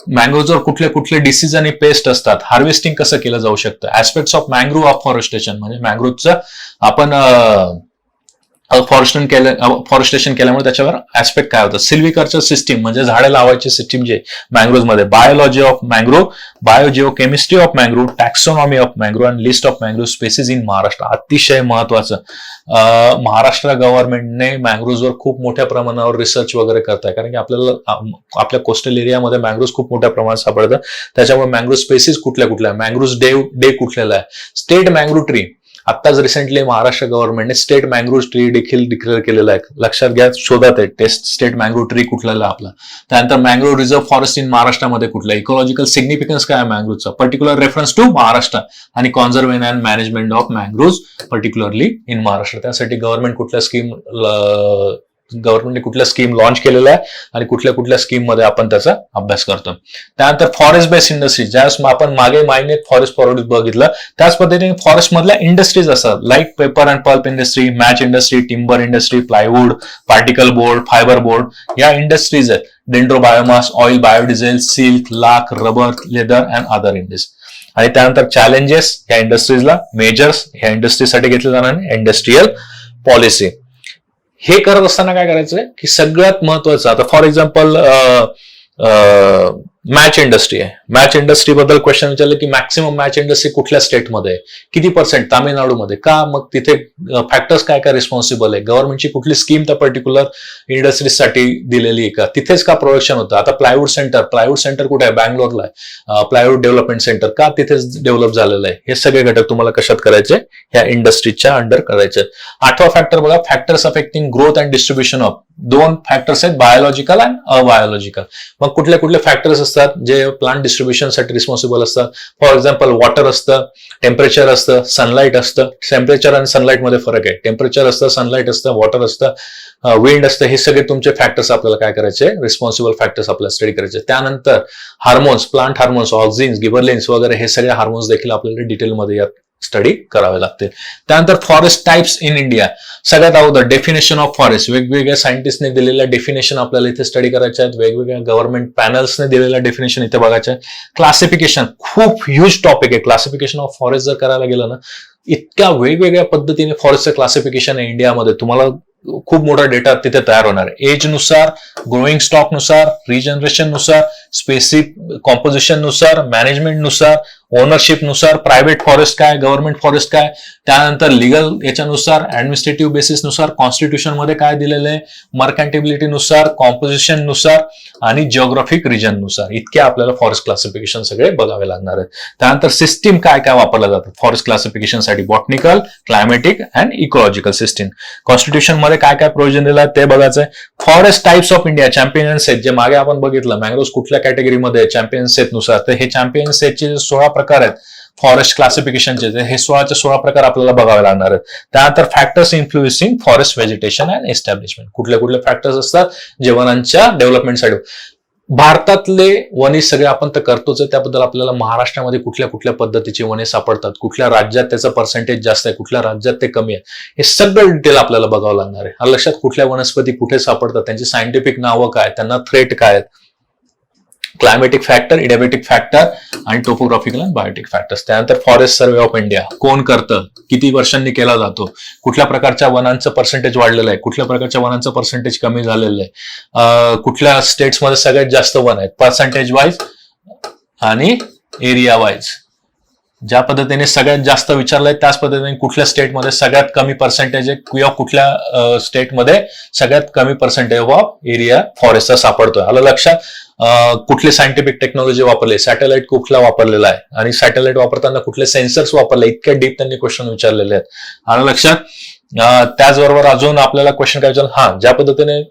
मँग्रोव्हवर कुठले कुठले डिसीज आणि पेस्ट असतात, हार्वेस्टिंग कसं केलं जाऊ शकतं. ऍस्पेक्ट्स ऑफ मँग्रोव्ह अफॉरेस्टेशन म्हणजे मँग्रोव्हचं आपण फॉरेस्टेशन केल्यामुळे त्याच्यावर ऍस्पेक्ट काय होतं, सिल्व्हिकल्चर सिस्टीम म्हणजे झाडे लावायची सिस्टीम जे मँग्रोव्ह मध्ये, biology of mangrove, biogeochemistry of mangrove, taxonomy of mangrove आणि list of mangrove species in Maharashtra. अतिशय महत्वाचं, महाराष्ट्र गव्हर्नमेंटने मँग्रोव्हवर खूप मोठ्या प्रमाणावर रिसर्च वगैरे करताय, कारण की आपल्याला आपल्या कोस्टल एरियामध्ये मँग्रोव्ह खूप मोठ्या प्रमाणात सापडतं. त्याच्यामुळे मँग्रोव्ह स्पेसीज कुठल्या कुठल्या, मँग्रोव्ह डे कुठलेला आहे, स्टेट मँग्रोव्ह ट्री. आत्ताच रिसेंटली महाराष्ट्र गव्हर्नमेंटने स्टेट मँग्रोव्ह ट्री देखील डिक्लेअर केलेला आहे. लक्षात घ्या, शोधात आहे टेस्ट स्टेट मँग्रोव्ह ट्री कुठला आपला. त्यानंतर मँग्रोव्ह रिझर्व्ह फॉरेस्ट इन महाराष्ट्रामध्ये कुठला, इकॉलॉजिकल सिग्निफिकन्स काय आहे मँग्रोव्हचा, पर्टिक्युलर रेफरन्स टू महाराष्ट्र, आणि conservation and management of mangrove particularly in Maharashtra. त्यासाठी गव्हर्नमेंट गव्हर्नमेंटने कुठल्या स्कीम लॉन्च केलेल्या आहे आणि कुठल्या कुठल्या स्कीम मध्ये आपण त्याचा अभ्यास करतो. त्यानंतर फॉरेस्ट बेस्ड इंडस्ट्री, ज्यावेळेस आपण मागे मायने फॉरेस्ट प्रोडक्ट बघितलं, त्याच पद्धतीने फॉरेस्ट मधल्या इंडस्ट्रीज असतात, like paper and pulp industry, match industry, timber industry, plywood, particle board, fibre board, या इंडस्ट्रीज आहेत. Dendro biomass, oil, biodiesel, silk, lakh, rubber, leather and other industry. आणि त्यानंतर चॅलेंजेस या इंडस्ट्रीजला, मेजर्स या इंडस्ट्रीसाठी घेतले जाणार, इंडस्ट्रीयल पॉलिसी. हे करत असताना काय करायचंय की सगळ्यात महत्वाचं, आता फॉर एक्झाम्पल मॅच इंडस्ट्री आहे, मॅच इंडस्ट्री बद्दल क्वेश्चन विचारलं की मॅक्सिमम मॅच इंडस्ट्री कुठल्या स्टेटमध्ये आहे, किती पर्सेंट, तामिळनाडूमध्ये का, मग तिथे फॅक्टर्स काय काय रिस्पॉन्सिबल आहे, गव्हर्नमेंटची कुठली स्कीम त्या पर्टिक्युलर इंडस्ट्रीजसाठी दिलेली आहे का, तिथेच का प्रोडक्शन होतं. आता प्लायवूड सेंटर कुठे आहे, बँगलोरला आहे, प्लायवूड डेव्हलपमेंट सेंटर का तिथेच डेव्हलप झालेलं आहे. हे सगळे घटक तुम्हाला कशात करायचे, ह्या इंडस्ट्रीजच्या अंडर करायचे. 8वा फॅक्टर बघा, factors affecting growth and distribution of, 2 factors आहेत, बायोलॉजिकल अँड अबायोलॉजिकल. मग कुठले कुठले फॅक्टर्स असतात जे प्लांट डिस्ट्रीब्युशनसाठी रिस्पॉन्सिबल असतात. फॉर एक्झाम्पल वॉटर असतं, टेम्परेचर असतं, सनलाईट असतं. टेम्परेचर आणि सनलाईट मध्ये फरक आहे, टेम्परेचर असतं, सनलाईट असतं, वॉटर असतं, विंड असतं. हे सगळे तुमचे फॅक्टर्स आपल्याला काय करायचे, रिस्पॉन्सिबल फॅक्टर्स आपल्याला स्टडी करायचे. त्यानंतर हार्मोन्स, प्लांट हार्मोन्स, ऑक्झिन्स, गिबरलिन्स वगैरे हे सगळे हार्मोन्स देखील आपल्याला डिटेलमध्ये यात स्टडी करावे लागते. त्यानंतर फॉरेस्ट टाइप्स इन इंडिया, सगळ्यात अगोदर डेफिनेशन ऑफ फॉरेस्ट, वेगवेगळ्या सायंटिस्टने दिलेल्या डेफिनेशन आपल्याला इथे स्टडी करायच्या आहेत, वेगवेगळ्या गव्हर्नमेंट पॅनल्सने दिलेल्या डेफिनेशन इथे बघायचे आहे. क्लासिफिकेशन खूप ह्यूज टॉपिक आहे. क्लासिफिकेशन ऑफ फॉरेस्ट जर करायला गेलं ना, इतक्या वेगवेगळ्या पद्धतीने फॉरेस्टचं क्लासिफिकेशन आहे इंडियामध्ये, तुम्हाला खूप मोठा डेटा तिथे तयार होणार आहे. एज नुसार, ग्रोईंग स्टॉक नुसार, रिजनरेशन नुसार, स्पेसिफिक कॉम्पोजिशन नुसार, मॅनेजमेंट नुसार, ओनरशिप नुसार, प्रायव्हेट फॉरेस्ट काय, गव्हर्नमेंट फॉरेस्ट काय, त्यानंतर लिगल याच्यानुसार, ऍडमिनिस्ट्रेटिव्ह बेसिस नुसार, कॉन्स्टिट्यूशन मध्ये काय दिलेलं आहे, मर्कॅन्टिबिलिटी नुसार, कॉम्पोजिशन नुसार आणि जिओग्राफिक रिजन नुसार, इतके आपल्याला फॉरेस्ट क्लासिफिकेशन सगळे बघावे लागणार आहेत. त्यानंतर सिस्टीम काय काय वापरलं जातं फॉरेस्ट क्लासिफिकेशनसाठी, botanical, climatic and ecological system. Constitution मध्ये काय काय प्रोव्हिजन दिलं ते बघायचंय. Forest types of India, champions Seth, जे मागे आपण बघितलं मँग्रोव्ह कुठल्या कॅटेगरीमध्ये चॅम्पियन्स सेट नुसार, तर हे चॅम्पियन्स सेटचे 16 प्रकार आहेत फॉरेस्ट क्लासिफिकेशनचे, हे 16चे 16 प्रकार आपल्याला बघावे लागणार आहेत. त्यानंतर factors influencing forest vegetation and establishment, कुठले कुठले फॅक्टर्स असतात जे वनांच्या डेव्हलपमेंटसाठी. भारतातले वने सगळे आपण तर करतोच आहे, त्याबद्दल आपल्याला महाराष्ट्रामध्ये कुठल्या कुठल्या पद्धतीची वने सापडतात, कुठल्या राज्यात त्याचं पर्सेंटेज जास्त आहे, कुठल्या राज्यात ते कमी आहे, हे सगळं डिटेल आपल्याला बघावं लागणार आहे. लक्षात, कुठल्या वनस्पती कुठे सापडतात, त्यांची सायंटिफिक नावं काय, त्यांना थ्रेट काय आहेत, क्लायमॅटिक फॅक्टर, इडियाबॅटिक फॅक्टर आणि टोपोग्राफिकल आणि बायोटिक फॅक्टर्स. त्यानंतर फॉरेस्ट सर्वे ऑफ इंडिया कोण करतं, किती वर्षांनी केला जातो, कुठल्या प्रकारच्या वनांचं पर्सेंटेज वाढलेलं आहे, कुठल्या प्रकारच्या वनांचं पर्सेंटेज कमी झालेलं आहे, कुठल्या स्टेट्समध्ये सगळ्यात जास्त वन आहेत, पर्सेंटेज वाईज आणि एरिया वाईज. ज्या पद्धतीने सगळ्यात जास्त विचारलंय त्याच पद्धतीने कुठल्या स्टेटमध्ये सगळ्यात कमी पर्सेंटेज आहे किंवा कुठल्या स्टेटमध्ये सगळ्यात कमी पर्सेंटेज ऑफ एरिया फॉरेस्टचा सापडतोय. आलं लक्षात. कुठले सायंटिफिक टेक्नॉलॉजी वापरले, सॅटेलाइट कुठला वापरलेला आहे आणि सॅटेलाइट वापरताना कुठले सेन्सर्स वापरले, इतक्या डीप त्यांनी क्वेश्चन विचारलेले आहेत. आलं लक्षात. त्याचबरोबर अजून आपल्याला क्वेश्चन काय विचारलं, ज्या पद्धतीने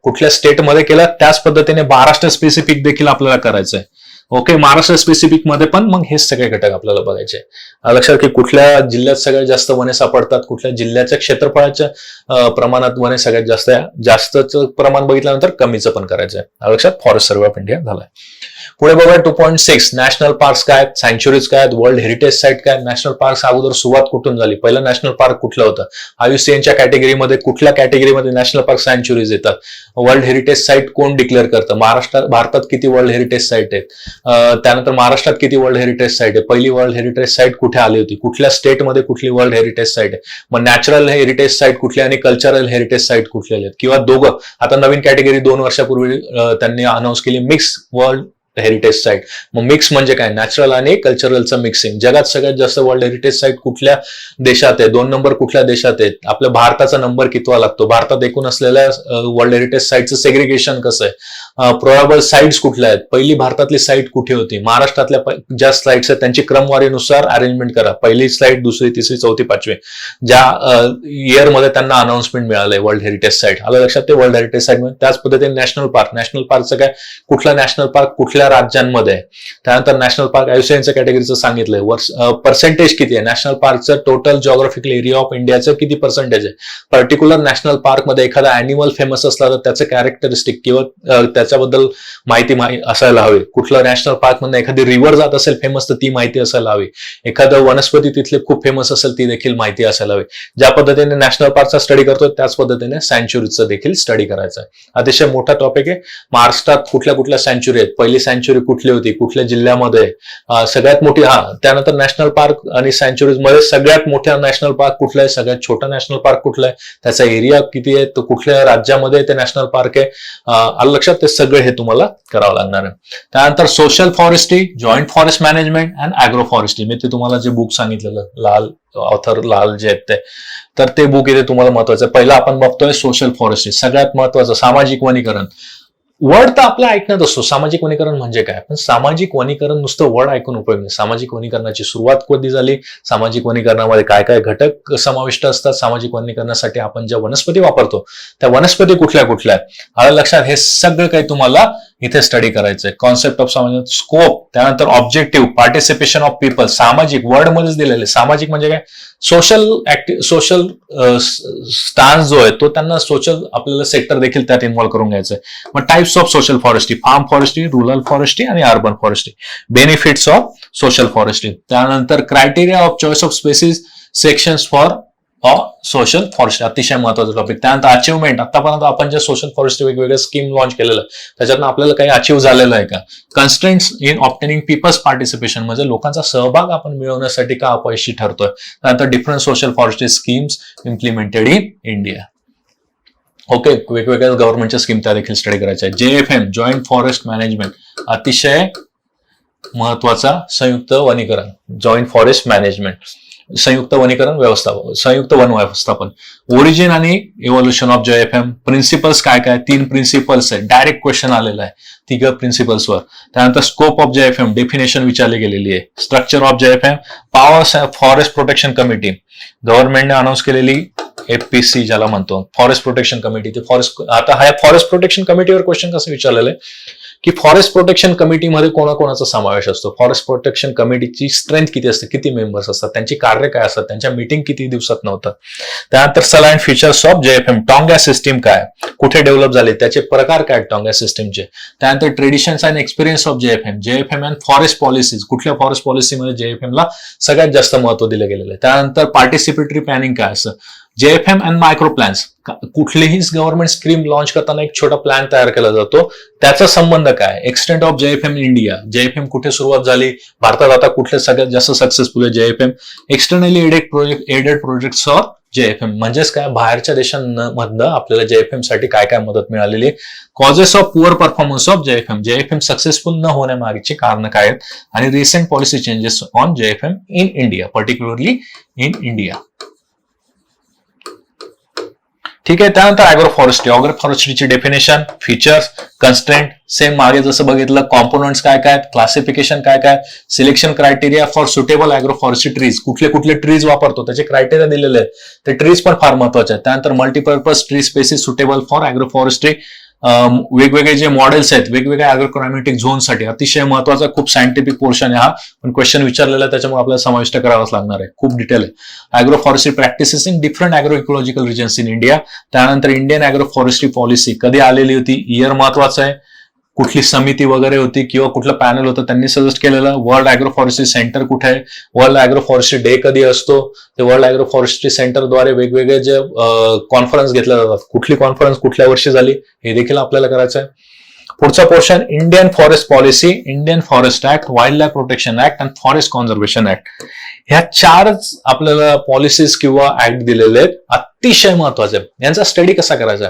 कुठल्या स्टेटमध्ये केलं त्याच पद्धतीने महाराष्ट्र स्पेसिफिक देखील आपल्याला करायचंय. ओके, महाराष्ट्र स्पेसिफिक मध्ये पण मग हे सगळे घटक आपल्याला बघायचे. लक्षात की कुठल्या जिल्ह्यात सगळ्यात जास्त वने सापडतात, कुठल्या जिल्ह्याच्या क्षेत्रफळाच्या प्रमाणात वने सगळ्यात जास्तचं प्रमाण बघितल्यानंतर कमीचं पण करायचंय. लक्षात. फॉरेस्ट सर्वे ऑफ इंडिया झालाय. पुढे बघा 2.6 नॅशनल पार्क्स काय, सँच्युरीज काय, वर्ल्ड हेरिटेज साईट काय. नॅशनल पार्क्स अगोदर सुरुवात कुठून झाली, पहिलं नॅशनल पार्क कुठलं होतं, आयुसीएनच्या कॅटेगरीमध्ये कुठल्या कॅटेगरीमध्ये नॅशनल पार्क सँच्युरीज येतात, वर्ल्ड हेरिटेज साईट कोण डिक्लेअर करतं, भारतात किती वर्ल्ड हेरिटेज साईट आहेत, त्यानंतर महाराष्ट्रात किती वर्ल्ड हेरिटेज साईट आहे, पहिली वर्ल्ड हेरिटेज साईट कुठे आली होती, कुठल्या स्टेटमध्ये कुठली वर्ल्ड हेरिटेज साईट आहे, मग नॅचरल हेरिटेज साईट कुठली आणि कल्चरल हेरिटेज साईट कुठले आहेत, किंवा दोघं. आता नवीन कॅटेगरी 2 वर्षापूर्वी त्यांनी अनाऊन्स केली, मिक्स वर्ल्ड हेरिटेज साईट. मग मिक्स म्हणजे काय, नॅचरल आणि कल्चरलचं मिक्सिंग. जगात सगळ्यात जास्त वर्ल्ड हेरिटेज साईट कुठल्या देशात आहे, 2 नंबर कुठल्या देशात आहेत, आपल्या भारताचा नंबर कितवा लागतो, भारतात एकूण असलेल्या वर्ल्ड हेरिटेज साईटचं सेग्रिगेशन कसं आहे, प्रोबेबल साईट्स कुठल्या आहेत, पहिली भारतातली साईट कुठे होती, महाराष्ट्रातल्या ज्या साईट्स आहेत त्यांची क्रमवारीनुसार अरेंजमेंट करा, पहिली साईट, दुसरी, तिसरी, चौथी, पाचवी, ज्या इयरमध्ये त्यांना अनाउन्समेंट मिळालंय वर्ल्ड हेरिटेज साईट. आलं लक्षात ते वर्ल्ड हेरिटेज साईट. त्याच पद्धतीने नॅशनल पार्कचं काय, कुठला नॅशनल पार्क कुठल्या राज्यांमध्ये. त्यानंतर नॅशनल पार्क आयुसीएनच्या कॅटेगरीचं सांगितलंय, पर्सेंटेज किती आहे, नॅशनल पार्कचं टोटल जॉग्राफिकल एरिया ऑफ इंडियाचं किती पर्सेंटेज आहे, पर्टिक्युलर नॅशनल पार्क मध्ये एखादा अॅनिमल फेमस असला तर त्याचं कॅरेक्टरिस्टिक किंवा त्याच्याबद्दल माहिती असायला हवी. कुठलं नॅशनल पार्क मध्ये एखादी रिव्हर जात असेल फेमस तर ती माहिती असायला हवी. एखादं वनस्पती तिथले खूप फेमस असेल ती देखील माहिती असायला हवी. ज्या पद्धतीने नॅशनल पार्कचा स्टडी करतोय त्याच पद्धतीने सँच्युरीचा देखील स्टडी करायचा आहे. अतिशय मोठा टॉपिक आहे. महाराष्ट्रात कुठल्या कुठल्या सँच्युरी आहेत, पहिली सँच्युरी कुठली होती, कुठल्या जिल्ह्यामध्ये, सगळ्यात मोठी. त्यानंतर नॅशनल पार्क आणि सँच्युरीज मध्ये सगळ्यात मोठा नॅशनल पार्क कुठला आहे, सगळ्यात छोटा नॅशनल पार्क कुठला आहे, त्याचा एरिया किती आहे, तो कुठल्या राज्यामध्ये ते नॅशनल पार्क आहे. आलं लक्षात, ते सगळे हे तुम्हाला करावं लागणार आहे. त्यानंतर social forestry, joint forest management and agro forestry. मी ते तुम्हाला जे बुक सांगितलेलं लाल ऑथर लाल जे आहेत तर ते बुक इथे तुम्हाला महत्वाचं आहे. पहिला आपण बघतोय सोशल फॉरेस्ट्री, सगळ्यात महत्वाचं सामाजिक वनीकरण. वर्ड तर आपला ऐकण्यात असतो सामाजिक वनीकरण म्हणजे काय, पण सामाजिक वनीकरण नुसतं वर्ड ऐकून उपयोग नाही. सामाजिक वनीकरणाची सुरुवात कधी झाली, सामाजिक वनीकरणामध्ये काय काय घटक समाविष्ट असतात, सामाजिक वनीकरणासाठी आपण ज्या वनस्पती वापरतो त्या वनस्पती कुठल्या कुठल्या आहेत, आलं लक्षात. हे सगळं काही तुम्हाला इथे स्टडी करायचंय. कॉन्सेप्ट ऑफ सामाजिक स्कोप, त्यानंतर ऑब्जेक्टिव्ह, पार्टिसिपेशन ऑफ पीपल. सामाजिक वर्ड मध्येच दिलेले. सामाजिक म्हणजे काय, सोशल स्टान्स जो आहे तो त्यांना सोशल आपल्याला सेक्टर देखील त्यात इन्व्हॉल्व करून घ्यायचंय. मग types of social forestry, farm forestry, rural forestry आणि urban forestry. Benefits of social forestry. त्यानंतर criteria of choice of species, sections for social forestry, अतिशय महत्वाचा टॉपिक. त्यानंतर अचिव्हमेंट, आतापर्यंत आपण जे सोशल फॉरेस्ट्री वेगवेगळ्या स्कीम लॉन्च केलेलं त्याच्यातनं आपल्याला काही अचीव्ह झालेलं आहे का. Constraints in obtaining people's participation, म्हणजे लोकांचा सहभाग आपण मिळवण्यासाठी का अपयशी ठरतोय. त्यानंतर different social forestry schemes implemented in India. Okay, वेगवेगळ्या गव्हर्नमेंटच्या स्कीम त्या देखील स्टडी करायच्या आहेत. JFM, जॉईंट फॉरेस्ट मॅनेजमेंट, अतिशय महत्वाचा. संयुक्त वनीकरण, जॉईंट फॉरेस्ट मॅनेजमेंट, संयुक्त वनीकरण व्यवस्थापन, संयुक्त वन व्यवस्थापन. ओरिजिन आणि इव्होल्युशन ऑफ JFM. प्रिन्सिपल्स काय काय, 3 प्रिन्सिपल्स आहे. डायरेक्ट क्वेश्चन आलेला आहे 3 प्रिन्सिपल्सवर. त्यानंतर स्कोप ऑफ JFM, डेफिनेशन विचारली गेलेली आहे. Structure of JFM, powers forest protection committee, गव्हर्नमेंटने अनाऊन्स केलेली FPC ज्याला म्हणतो, फॉरेस्ट प्रोटेक्शन कमिटी. ते फॉरेस्ट, आता ह्या फॉरेस्ट प्रोटेक्शन कमिटीवर क्वेश्चन कसं विचारलेलं आहे की फॉरेस्ट प्रोटेक्शन कमिटीमध्ये कोणाकोणाचा समावेश असतो, फॉरेस्ट प्रोटेक्शन कमिटीची स्ट्रेंथ किती असते, किती मेंबर्स असतात, त्यांची कार्य काय असतात, त्यांच्या मीटिंग किती दिवसात नव्हतं. त्यानंतर सल and features of JFM, taungya system काय, कुठे डेव्हलप झाले, त्याचे प्रकार काय टॉंगा सिस्टीमचे. त्यानंतर traditions and experience of JFM and forest policies, कुठल्या फॉरेस्ट पॉलिसीमध्ये JFM ला सगळ्यात जास्त महत्व दिलं गेलेलं आहे. त्यानंतर पार्टिसिपेटरी प्लॅनिंग काय असं, JFM अँड मायक्रो प्लॅन्स, कुठलीही गव्हर्नमेंट स्कीम लॉन्च करताना एक छोटा प्लॅन तयार केला जातो, त्याचा संबंध काय. Extent of JFM India, JFM कुठे सुरुवात झाली, भारतात आता कुठले सगळ्यात जास्त सक्सेसफुल आहे JFM. Externally aided projects of JFM, म्हणजेच काय, बाहेरच्या देशांमधनं आपल्याला JFM साठी काय काय मदत मिळालेली आहे. Causes of poor performance of JFM successful न होण्यामागची कारण काय आहेत, आणि recent policy changes on JFM in India, particularly in India. ठीक आहे. त्यानंतर अॅग्रो फॉरेस्ट्रीची डेफिनेशन, फीचर्स, कन्स्ट्रेंट, सेम मागे जसं बघितलं. कॉम्पोनंट्स काय काय, क्लासिफिकेशन काय काय, selection criteria for suitable agro forestry trees, कुठले कुठले ट्रीज वापरतो त्याचे क्रायटेरिया दिलेले आहेत, ते ट्रीज पण फार महत्वाचे आहेत. त्यानंतर multipurpose tree species suitable for agro forestry, वेगवेगळे जे मॉडेल्स आहेत वेगवेगळ्या अॅग्रोक्लायमॅटिक झोनसाठी, अतिशय महत्वाचा, खूप सायंटिफिक पोर्शन आहे हा, पण क्वेश्चन विचारलेला आहे त्याच्यामुळे आपल्याला समाविष्ट करावाच लागणार आहे, खूप डिटेल आहे. Agro forestry practices in different agro ecological regions in India. त्यानंतर इंडियन अॅग्रो फॉरेस्ट्री पॉलिसी कधी आलेली होती, इयर महत्वाचं आहे. कुठली समिती वगैरे होती किंवा कुठलं पॅनल होतं त्यांनी सजेस्ट केलेलं. वर्ल्ड अॅग्रो फॉरेस्ट्री सेंटर कुठे आहे, वर्ल्ड अॅग्रो फॉरेस्ट्री डे कधी असतो, ते वर्ल्ड अॅग्रो फॉरेस्ट्री सेंटरद्वारे वेगवेगळे जे कॉन्फरन्स घेतल्या जातात, कुठली कॉन्फरन्स कुठल्या वर्षी झाली हे देखील आपल्याला करायचं आहे. पुढचा portion Indian forest policy, Indian forest act, wild life protection act आणि फॉरेस्ट कॉन्झर्वेशन ऍक्ट. ह्या चारच आपल्याला पॉलिसीज किंवा ऍक्ट दिलेले आहेत, अतिशय महत्वाचे. यांचा स्टडी कसा करायचा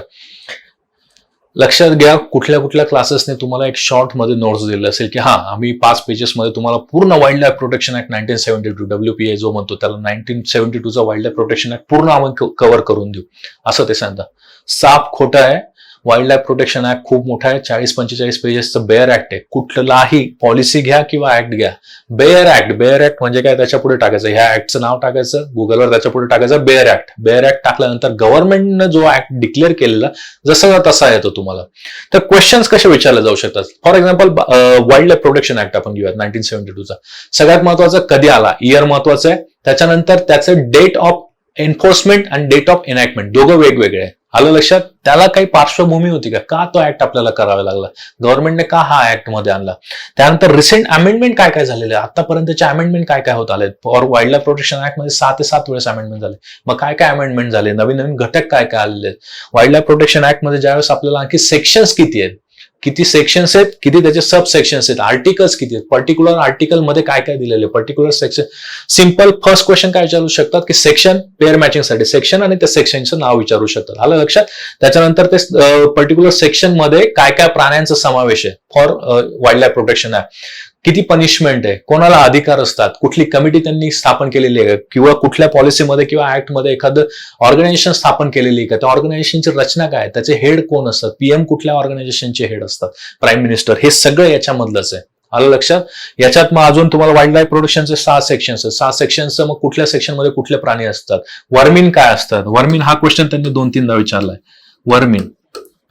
लक्षात घ्या. कुठल्या कुठल्या क्लासेसने तुम्हाला एक शॉर्ट मध्ये नोट्स दिले असेल की आम्ही 5 पेजेसमध्ये तुम्हाला पूर्ण wild life protection act 1972 WPA जो म्हणतो त्याला 1972चा वाईल्ड लाईफ प्रोटेक्शन ऍक्ट पूर्ण आम्ही कव्हर करून देऊ असं ते सांगतात. साफ खोटं आहे. वाईल्ड लाईफ प्रोटेक्शन ऍक्ट खूप मोठा आहे, 40-45 पेजेसचं बेअर ऍक्ट आहे. कुठलाही पॉलिसी घ्या किंवा ऍक्ट घ्या, बेअर ऍक्ट म्हणजे काय, त्याच्या पुढे टाकायचं, ह्या ऍक्टचं नाव टाकायचं गुगलवर, त्याच्या पुढे टाकायचं बेअर ऍक्ट टाकल्यानंतर गव्हर्नमेंटनं जो ऍक्ट डिक्लेअर केलेला जसा तसा येतो तुम्हाला. तर क्वेश्चन्स कसे विचारले जाऊ शकतात. For example wild life protection act आपण घेऊयात 1972चा. सगळ्यात महत्वाचं कधी आला, इयर महत्वाचं आहे. त्याच्यानंतर त्याचं डेट ऑफ एन्फोर्समेंट आणि डेट ऑफ एनॅक्टमेंट दोघं वेगवेगळे आहे. आलं लक्षात. त्याला काही पार्श्वभूमी होती का तो ऍक्ट आपल्याला करावा लागला, गव्हर्नमेंटने का हा ऍक्ट मध्ये आणला. त्यानंतर रिसेंट अमेंडमेंट काय काय झालेले, आतापर्यंतचे अमेंडमेंट काय काय होत आले. For wild life protection act मध्ये 6 ते 7 वेळेस अमेंडमेंट झाले. मग काय काय अमेंडमेंट झाले, नवीन नवीन घटक काय काय आलेले आहेत. वाईल्ड लाईफ प्रोटेक्शन ऍक्ट मध्ये ज्यावेळेस आपल्याला आणखी सेक्शन्स किती आहेत, किती सेक्शन्स आहेत, किती त्याचे सब सेक्शन्स आहेत, आर्टिकल्स किती आहेत, पर्टिक्युलर आर्टिकल मध्ये काय काय दिलेले, particular section. Simple first question काय विचारू शकतात की सेक्शन पेअर मॅचिंग साठी सेक्शन आणि त्या सेक्शनचं नाव विचारू शकतात. आलं लक्षात. त्याच्यानंतर ते पर्टिक्युलर सेक्शन मध्ये काय काय प्राण्यांचा समावेश आहे for wild life protection act, किती पनिशमेंट आहे, कोणाला अधिकार असतात, कुठली कमिटी त्यांनी स्थापन केलेली आहे किंवा कुठल्या पॉलिसीमध्ये किंवा ऍक्टमध्ये एखादं ऑर्गनायझेशन स्थापन केलेली आहे का, त्या ऑर्गनायझेशनची रचना काय, त्याचे हेड कोण असतात, पीएम कुठल्या ऑर्गनायझेशनचे हेड असतात, प्राईम मिनिस्टर, हे सगळं याच्यामधलंच आहे. आलं लक्षात. याच्यात मग अजून तुम्हाला वाईल्ड लाईफ प्रोटेक्शनचे 6 सेक्शन्स आहेत. 6 सेक्शनचं मग कुठल्या सेक्शनमध्ये कुठले प्राणी असतात, वर्मिन काय असतात. वर्मिन हा क्वेश्चन त्यांनी 2-3दा विचारलाय. वर्मिन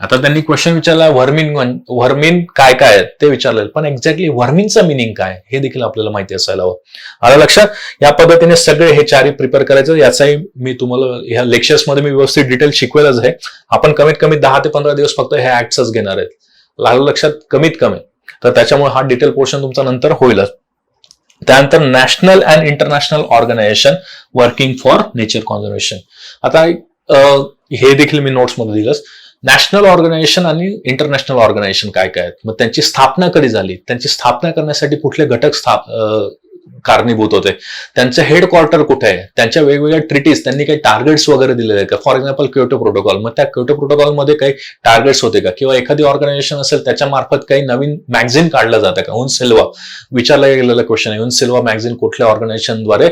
आता त्यांनी क्वेश्चन विचारला वर्मिन काय काय आहेत ते विचारलेलं, पण एक्झॅक्टली वर्मिनचं मिनिंग काय हे देखील आपल्याला माहिती असायला हवं. आलं लक्षात. या पद्धतीने सगळे हे 4 प्रिपेअर करायचं. याचाही मी तुम्हाला ह्या लेक्चर्समध्ये मी व्यवस्थित डिटेल शिकवेलच आहे. आपण कमीत कमी 10 ते 15 दिवस फक्त हे ऍक्ट्सच घेणार आहेत. आलं लक्षात, कमीत कमी. तर त्याच्यामुळे हा डिटेल पोर्शन तुमचा नंतर होईलच. त्यानंतर national and international organization working for nature conservation. आता हे देखील मी नोट्समध्ये दिलंच. नॅशनल ऑर्गनायझेशन आणि इंटरनॅशनल ऑर्गनायझेशन काय काय आहेत, मग त्यांची स्थापना कधी झाली, त्यांची स्थापना करण्यासाठी कुठले घटक कारणीभूत होते, त्यांचं हेडक्वार्टर कुठे आहे, त्यांच्या वेगवेगळ्या ट्रिटीज त्यांनी काही टार्गेट्स वगैरे दिलेले आहेत का. फॉर एक्झाम्पल क्योटो प्रोटोकॉल, मग त्या क्योटो प्रोटोकॉलमध्ये काही टार्गेट्स होते का, किंवा एखादी ऑर्गनायझेशन असेल त्याच्या मार्फत काही नवीन मॅगझिन काढलं जातं का. UNCILWA विचारला गेलेला क्वेश्चन आहे. UNCILWA मॅगझिन कुठल्या ऑर्गनायझेशनद्वारे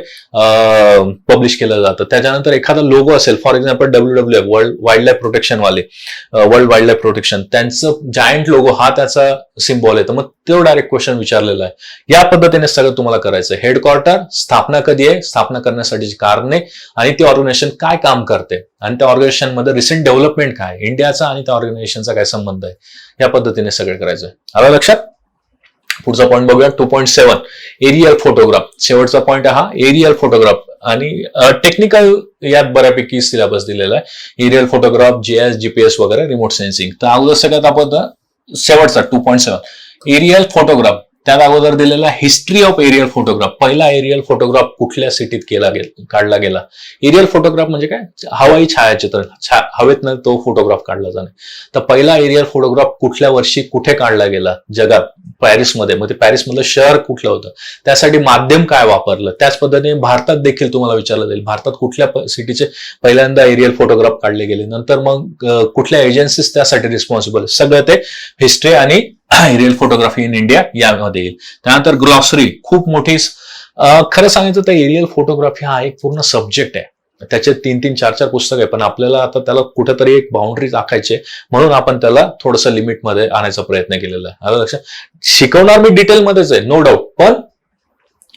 पब्लिश केलं जातं. त्याच्यानंतर एखादा लोगो असेल, for example WWF world wild life protection वाले, वर्ल्ड वाईल्ड लाईफ प्रोटेक्शन, त्यांचं जायंट लोगो हा त्याचा सिम्बॉल आहे, तर मग तो डायरेक्ट क्वेश्चन विचारलेला आहे. या पद्धतीने सगळं तुम्हाला करायचं. हेडक्वार्टर, स्थापना कधी आहे, स्थापना करण्यासाठीची कारणे, आणि ती ऑर्गनायझेशन काय काम करते, आणि त्या ऑर्गनायझेशन मध्ये रिसेंट डेव्हलपमेंट काय, इंडियाचा आणि त्या ऑर्गनायझेशनचा काय संबंध आहे, या पद्धतीने सगळं करायचं. आलं लक्षात. पुढचा पॉईंट बघूया 2.7 एरियल फोटोग्राफ. शेवटचा पॉईंट हा एरियल फोटोग्राफ, आणि टेक्निकल यात बऱ्यापैकी सिलेबस दिलेला आहे. एरियल फोटोग्राफ, GIS, GPS वगैरे, रिमोट सेन्सिंग. तर अगोदर सगळ्यात आपण शेवटचा 2.7 एरियल फोटोग्राफ. त्यात अगोदर दिलेला हिस्ट्री ऑफ एरियल फोटोग्राफ. पहिला एरियल फोटोग्राफ कुठल्या सिटीत काढला गेला. एरियल फोटोग्राफ म्हणजे काय, हवाई छायाचित्र, हवेतनं तो फोटोग्राफ काढला जाणे. तर पहिला एरियल फोटोग्राफ कुठल्या वर्षी कुठे काढला गेला जगात, पॅरिसमध्ये. मग ते पॅरिसमधलं शहर कुठलं होतं, त्यासाठी माध्यम काय वापरलं. त्याच पद्धतीने भारतात देखील तुम्हाला विचारलं जाईल, भारतात कुठल्या सिटीचे पहिल्यांदा एरियल फोटोग्राफ काढले गेले, नंतर मग कुठल्या एजन्सीज त्यासाठी रिस्पॉन्सिबल, सगळं ते हिस्ट्री आणि एरियल फोटोग्राफी इन इंडिया यामध्ये येईल. त्यानंतर ग्लॉसरी, खूप मोठी. खरं सांगायचं तर एरियल फोटोग्राफी हा एक पूर्ण सब्जेक्ट आहे. त्याचे 3-3, 4-4 पुस्तक आहे, पण आपल्याला आता त्याला कुठेतरी एक बाउंड्री राखायची, म्हणून आपण त्याला थोडंसं लिमिटमध्ये आणायचा प्रयत्न केलेला आहे. आलं लक्षात. शिकवणार मी डिटेलमध्येच आहे, नो डाऊट, पण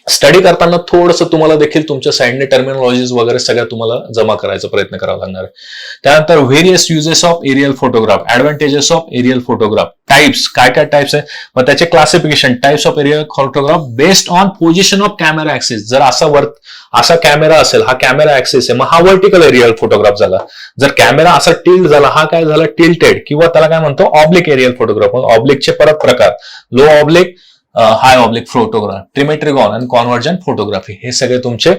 स्टडी करताना थोडंसं तुम्हाला देखील तुमच्या साईडने टर्मिनॉलॉजीज वगैरे सगळ्या तुम्हाला जमा करायचा प्रयत्न करावा लागणार आहे. त्यानंतर various uses of aerial photograph, advantages of aerial photograph, types, काय काय टाइप्स आहे, मग त्याचे classification, types of aerial photograph based on position of camera axis. जर असा कॅमेरा असेल, हा कॅमेरा ऍक्सिस आहे, मग हा व्हर्टिकल एरियल फोटोग्राफ झाला. जर कॅमेरा असा टिल्ट झाला, हा काय झाला टिल्टेड, किंवा त्याला काय म्हणतो ऑब्लिक एरियल फोटोग्राफ. ऑब्लिकचे परत प्रकार, low oblique, high oblique photograph, trimetrogon आणि कॉन्व्हर्जंट फोटोग्राफी. हे सगळे तुमचे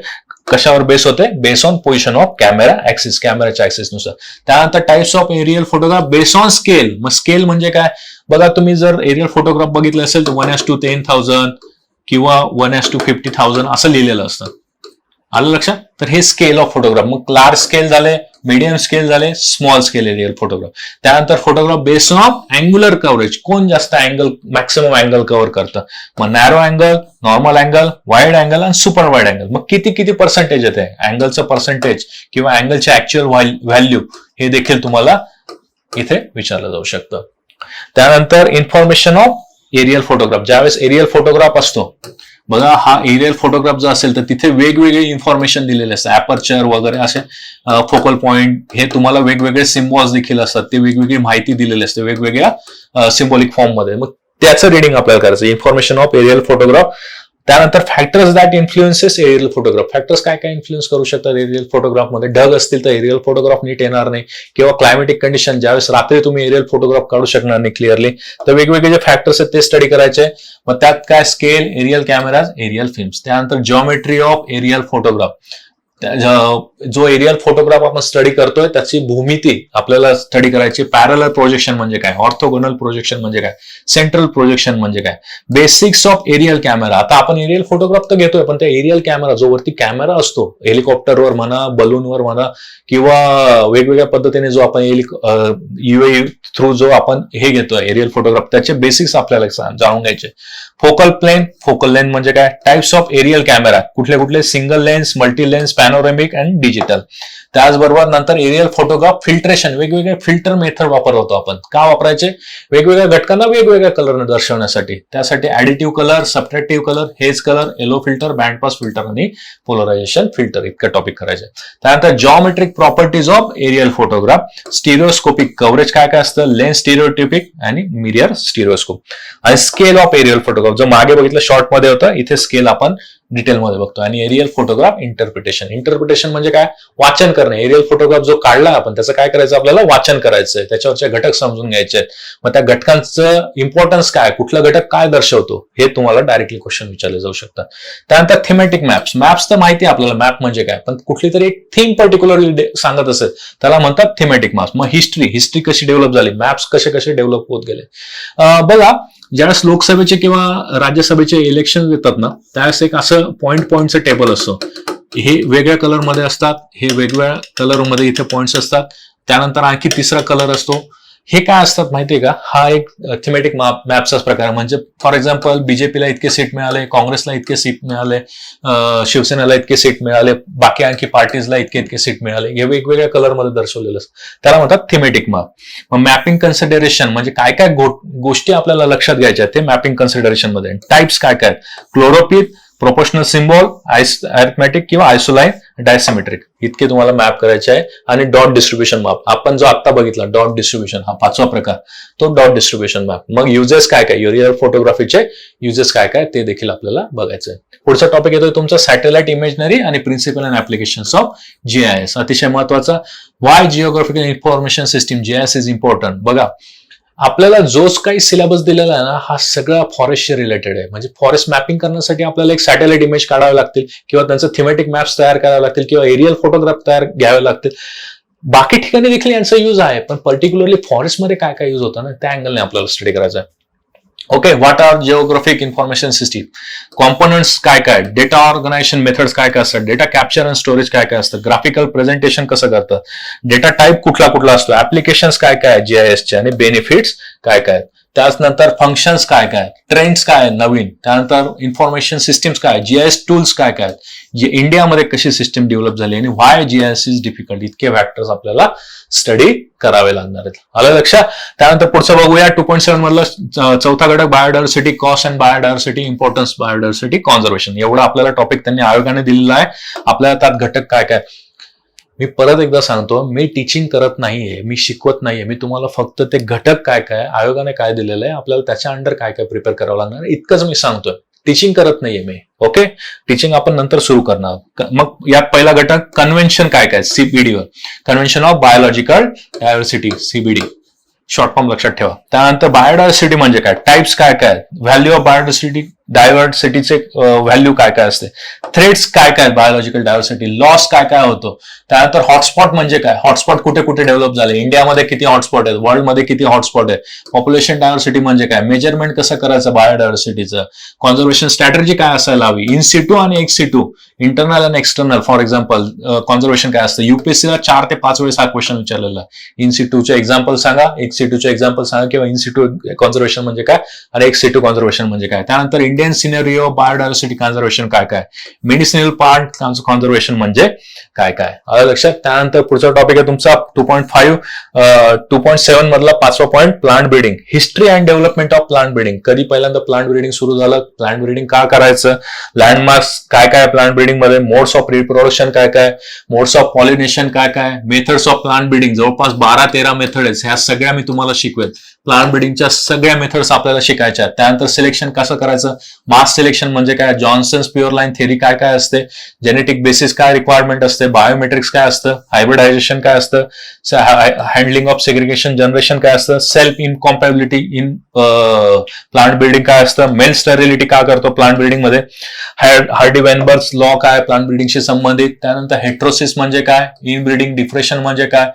कशावर बेस होते, base on position of camera axis, कॅमेराच्या ऍक्सिस नुसार. त्यानंतर types of aerial photograph base on scale. मग स्केल म्हणजे काय बघा, तुम्ही जर एरियल फोटोग्राफ बघितलं असेल तर 1:10,000 किंवा 1:50,000 असं लिहिलेलं असतं. आलं लक्षात? तर हे स्केल ऑफ फोटोग्राफ. मग लार्ज स्केल झाले, मीडियम स्केल झाले, स्मॉल स्केल एरियल फोटोग्राफ. त्यानंतर photograph based on angular coverage, कोण जास्त अँगल, मॅक्सिमम अँगल कव्हर करतं. मग narrow angle, normal angle, wide angle आणि सुपर वाईड अँगल. मग किती पर्सेंटेज येते अँगलचं पर्सेंटेज किंवा अँगलचे ऍक्च्युअल व्हॅल्यू, हे देखील तुम्हाला इथे विचारलं जाऊ शकतं. त्यानंतर इन्फॉर्मेशन ऑफ एरियल फोटोग्राफ. ज्यावेळेस एरियल फोटोग्राफ असतो बघा, हा एरियल फोटोग्राफ जो असेल तर तिथे वेगवेगळे इन्फॉर्मेशन दिलेले असतात, ॲपर्चर वगैरे असे, फोकल पॉइंट, हे तुम्हाला वेगवेगळे सिम्बॉल्स देखील असतात, ते वेगवेगळी माहिती दिलेली असते वेगवेगळ्या सिम्बॉलिक फॉर्म मध्ये. मग त्याचं रिडिंग आपल्याला करायचं, इन्फॉर्मेशन ऑफ एरियल फोटोग्राफ. त्यानंतर factors that influences aerial photograph. Factors काय काय इन्फ्लुएन्स करू शकतात एरियल फोटोग्राफ मध्ये. ढग असतील तर एरियल फोटोग्राफ नीट येणार नाही, किंवा क्लायमेटिक कंडिशन, ज्यावेळेस रात्री तुम्ही एरियल फोटोग्राफ काढू शकणार नाही क्लिअरली, तर वेगवेगळे जे फॅक्टर्स आहेत ते स्टडी करायचे. मग त्यात काय, scale, aerial cameras, aerial films. त्यानंतर जिओमेट्री ऑफ एरियल फोटोग्राफ. जो एरियल फोटोग्राफ आपण स्टडी करतोय त्याची भूमिती आपल्याला स्टडी करायची. पॅरलर प्रोजेक्शन म्हणजे काय, ऑर्थोगोनल प्रोजेक्शन म्हणजे काय, सेंट्रल प्रोजेक्शन म्हणजे काय, बेसिक्स ऑफ एरियल कॅमेरा. आता आपण एरियल फोटोग्राफ तर घेतोय, पण त्या एरियल कॅमेरा, जो वरती कॅमेरा असतो, हेलिकॉप्टरवर म्हणा, बलूनवर म्हणा, किंवा वेगवेगळ्या पद्धतीने जो आपण युएव्ही थ्रू जो आपण हे घेतोय एरियल फोटोग्राफ, त्याचे बेसिक्स आपल्याला जाणून घ्यायचे. फोकल प्लेन, फोकल लेंथ म्हणजे काय, टाइप्स ऑफ एरियल कॅमेरा, कुठले कुठले, single lens, multi lens, panoramic and digital. त्याचबरोबर नंतर एरियल फोटोग्राफ फिल्ट्रेशन, वेगवेगळे फिल्टर मेथड वापरतो आपण. का वापरायचे, वेगवेगळ्या घटकांना वेगवेगळ्या कलरने दर्शवण्यासाठी. त्यासाठी additive colour, subtractive colour, haze colour, yellow filter, band pass filter आणि पोलरायझेशन फिल्टर, इतकं टॉपिक करायचे. त्यानंतर geometric properties of aerial photograph, stereoscopic coverage काय काय असतं, लेन्स स्टिरिओटिपिक आणि मिरर स्टिरिओस्कोप. आणि स्केल ऑफ एरियल फोटोग्राफ, जो मागे बघितलं शॉर्ट मध्ये होतं, इथे स्केल आपण डिटेल मध्ये बघतो. आणि एरियल फोटोग्राफ इंटरप्रिटेशन. इंटरप्रिटेशन म्हणजे काय, वाचन करणे. एरियल फोटोग्राफ जो काढला आपण, त्याचं काय करायचं, आपल्याला वाचन करायचंय, त्याच्यावरचे घटक समजून घ्यायचे आहेत. मग त्या घटकांचं इम्पॉर्टन्स काय, कुठला घटक काय दर्शवतो, हे तुम्हाला डायरेक्टली क्वेश्चन विचारले जाऊ शकतात. त्यानंतर थेमॅटिक मॅप्स. मॅप्स तर माहिती आहे आपल्याला, मॅप म्हणजे काय, पण कुठली तरी एक थीम पर्टिक्युलरली सांगत असेल त्याला म्हणतात थेमॅटिक मॅप्स. मग हिस्ट्री कशी डेव्हलप झाली, मॅप्स कसे डेव्हलप होत गेले. बघा, ज्यावेळेस लोकसभेचे किंवा राज्यसभेचे इलेक्शन येतात ना, त्यावेळेस एक असं पॉईंटचं टेबल असतं. हे वेगळ्या कलरमध्ये असतात, हे वेगवेगळ्या कलरमध्ये इथे पॉइंट्स असतात. त्यानंतर आणखी तिसरा कलर असतो. हे काय असतात माहितीये का, हा एक थेमॅटिक मॅपचाच प्रकार. म्हणजे फॉर एक्झाम्पल, बीजेपीला इतके सीट मिळाले, काँग्रेसला इतके सीट मिळाले, शिवसेनेला इतके सीट मिळाले, बाकी आणखी पार्टीजला इतके सीट मिळाले, हे वेगवेगळ्या कलरमध्ये दर्शवलेलं असतं. त्याला म्हणतात थेमॅटिक मॅप. मग मॅपिंग कन्सिडरेशन म्हणजे काय काय गोष्टी आपल्याला लक्षात घ्यायच्या ते मॅपिंग कन्सिडरेशन मध्ये. टाइप्स काय काय, क्लोरोपिल, प्रोपोर्शनल सिम्बॉल, अरिथमॅटिक किंवा आयसोलाइन, डायसिमेट्रिक, इतके तुम्हाला मॅप करायचे आहे. आणि डॉट डिस्ट्रीब्युशन मॅप, आपण जो आता बघितला डॉट डिस्ट्रीब्युशन, हा 5वा प्रकार, तो डॉट डिस्ट्रीब्युशन मॅप. मग युजेस काय काय, एरियल फोटोग्राफीचे युजेस काय काय ते देखील आपल्याला बघायचं आहे. पुढचा टॉपिक येतोय तुमचा सॅटेलाइट इमेजनरी आणि principle and applications of GIS. अतिशय महत्वाचा, why geographical information system GIS is important. बघा, आपल्याला जोच काही सिलेबस दिलेला आहे ना, हा सगळा फॉरेस्टशी रिलेटेड आहे. म्हणजे फॉरेस्ट मॅपिंग करण्यासाठी आपल्याला एक सॅटेलाइट इमेज काढावे लागतील, किंवा त्यांचं थेमॅटिक मॅप्स तयार करावे लागतील, किंवा एरियल फोटोग्राफ घ्यावे लागतील. बाकी ठिकाणी देखील यांचा यूज आहे, पण पर्टिक्युलरली फॉरेस्टमध्ये काय काय यूज होतं ना, त्या अँगलने आपल्याला स्टडी करायचं आहे. Okay, what are geographic information system, components काय काय, डेटा ऑर्गनायझेशन मेथड्स काय काय असतात, डेटा कॅप्चर अँड स्टोरेज काय काय असतं, ग्राफिकल प्रेझेंटेशन कसं करतं, डेटा टाईप कुठला असतो, ऍप्लिकेशन्स काय काय GISचे आणि बेनिफिट्स काय काय. त्यानंतर फंक्शन्स काय काय, ट्रेंड्स काय नवीन, त्यानंतर इन्फॉर्मेशन सिस्टीम्स काय, GIS टूल्स काय काय, जी इंडियामध्ये कशी सिस्टीम डेव्हलप झाली आणि व्हाय जीआयएस इज डिफिकल्ट, इतके फॅक्टर्स आपल्याला स्टडी करावे लागणार आहेत. आलं लक्षात? त्यानंतर पुढचं बघूया 2.7 मधलं चौथा घटक biodiversity cost and biodiversity importance biodiversity conservation. एवढा आपल्याला टॉपिक त्यांनी आयोगाने दिलेला आहे. आपल्याला त्यात घटक काय काय, मी परत एकदा सांगतो, मी टीचिंग करत नाहीये, मी शिकवत नाहीये, मी तुम्हाला फक्त ते घटक काय काय आयोगाने काय दिलेलं आहे, आपल्याला त्याच्या अंडर काय काय प्रिपेअर करावं लागणार इतकंच मी सांगतोय. टीचिंग करत नाहीये मी. ओके, टीचिंग आपण नंतर सुरू करणार. मग यात पहिला घटक कन्व्हेन्शन काय काय, सीबीडी वर, convention of biological diversity, CBD short form लक्षात ठेवा. त्यानंतर बायोडायव्हर्सिटी म्हणजे काय, टाइप्स काय काय, व्हॅल्यू ऑफ डायव्हर्सिटीचे व्हॅल्यू काय काय असते, थ्रेट्स काय काय बायोलॉजिकल डायव्हर्सिटी, लॉस काय काय होतो. त्यानंतर हॉटस्पॉट म्हणजे काय, हॉटस्पॉट कुठे कुठे डेव्हलप झाले, इंडियामध्ये किती हॉटस्पॉट आहेत, वर्ल्डमध्ये किती हॉटस्पॉट आहे. पॉप्युलेशन डायव्हर्सिटी म्हणजे काय, मेजरमेंट कसं करायचं बायोडायव्हर्सिटीचं, कॉन्झर्वेशन स्ट्रॅटेजी काय असायला हवी, इन सिटू आणि एक्स सिटू, इंटरनल आणि एक्सटर्नल. फॉर एक्झाम्पल कॉन्झर्वेशन काय असतं, युपीएससीला 4 ते 5 वेळेस हा क्वेश्चन विचारलेला. इन सिटूचे एक्झाम्पल सांगा, एक्स सिटूचे एक्झाम्पल सांगा, किंवा इन सिटू कॉन्झर्वेशन म्हणजे काय आणि एक्स सिटू कॉन्झर्वेशन म्हणजे काय. त्यानंतर इंडियन सिनेरिओ बायोडायव्हर्सिटी कॉन्झर्वेशन काय काय, मेडिसिनल पार्ट कॉन्झर्वेशन म्हणजे काय काय. आलं लक्षात? त्यानंतर पुढचा टॉपिक आहे तुमचा 2.7 मधला 5वा point, plant breeding, history and development of plant breeding. कधी पहिल्यांदा प्लांट ब्रीडिंग सुरू झालं, प्लांट ब्रीडिंग का करायचं, लँडमार्क्स काय काय प्लांट ब्रीडिंग मध्ये, मोड्स ऑफ रिप्रोडक्शन काय काय, मोड्स ऑफ पॉलिनेशन काय काय, मेथड्स ऑफ प्लांट ब्रीडिंग जवळपास 12-13 मेथड आहेत. ह्या सगळ्या मी तुम्हाला शिकवेल. प्लांट ब्रीडिंगच्या सगळ्या मेथड्स आपल्याला शिकायच्या. त्यानंतर सिलेक्शन कसं करायचं, मास सिलेक्शन म्हणजे काय, जॉन्सन्स प्युअर लाईन थेरी काय काय असते, जेनेटिक बेसिस काय रिक्वायरमेंट असते, बायोमेट्रिक्स काय असतं, हायब्रिडायझेशन काय असतं, हँडलिंग ऑफ सेग्रिगेशन जनरेशन काय असतं, सेल्फ इनकॉम्पॅबिलिटी इन प्लांट ब्रीडिंग काय असतं, मेल स्टेरिलिटी काय करतो प्लांट ब्रीडिंग मध्ये, हार्डी वेनबर्ग्स लॉ काय प्लांट ब्रीडिंगशी संबंधित. त्यानंतर हेट्रोसिस म्हणजे काय, इन ब्रीडिंग डिफ्रेशन म्हणजे काय,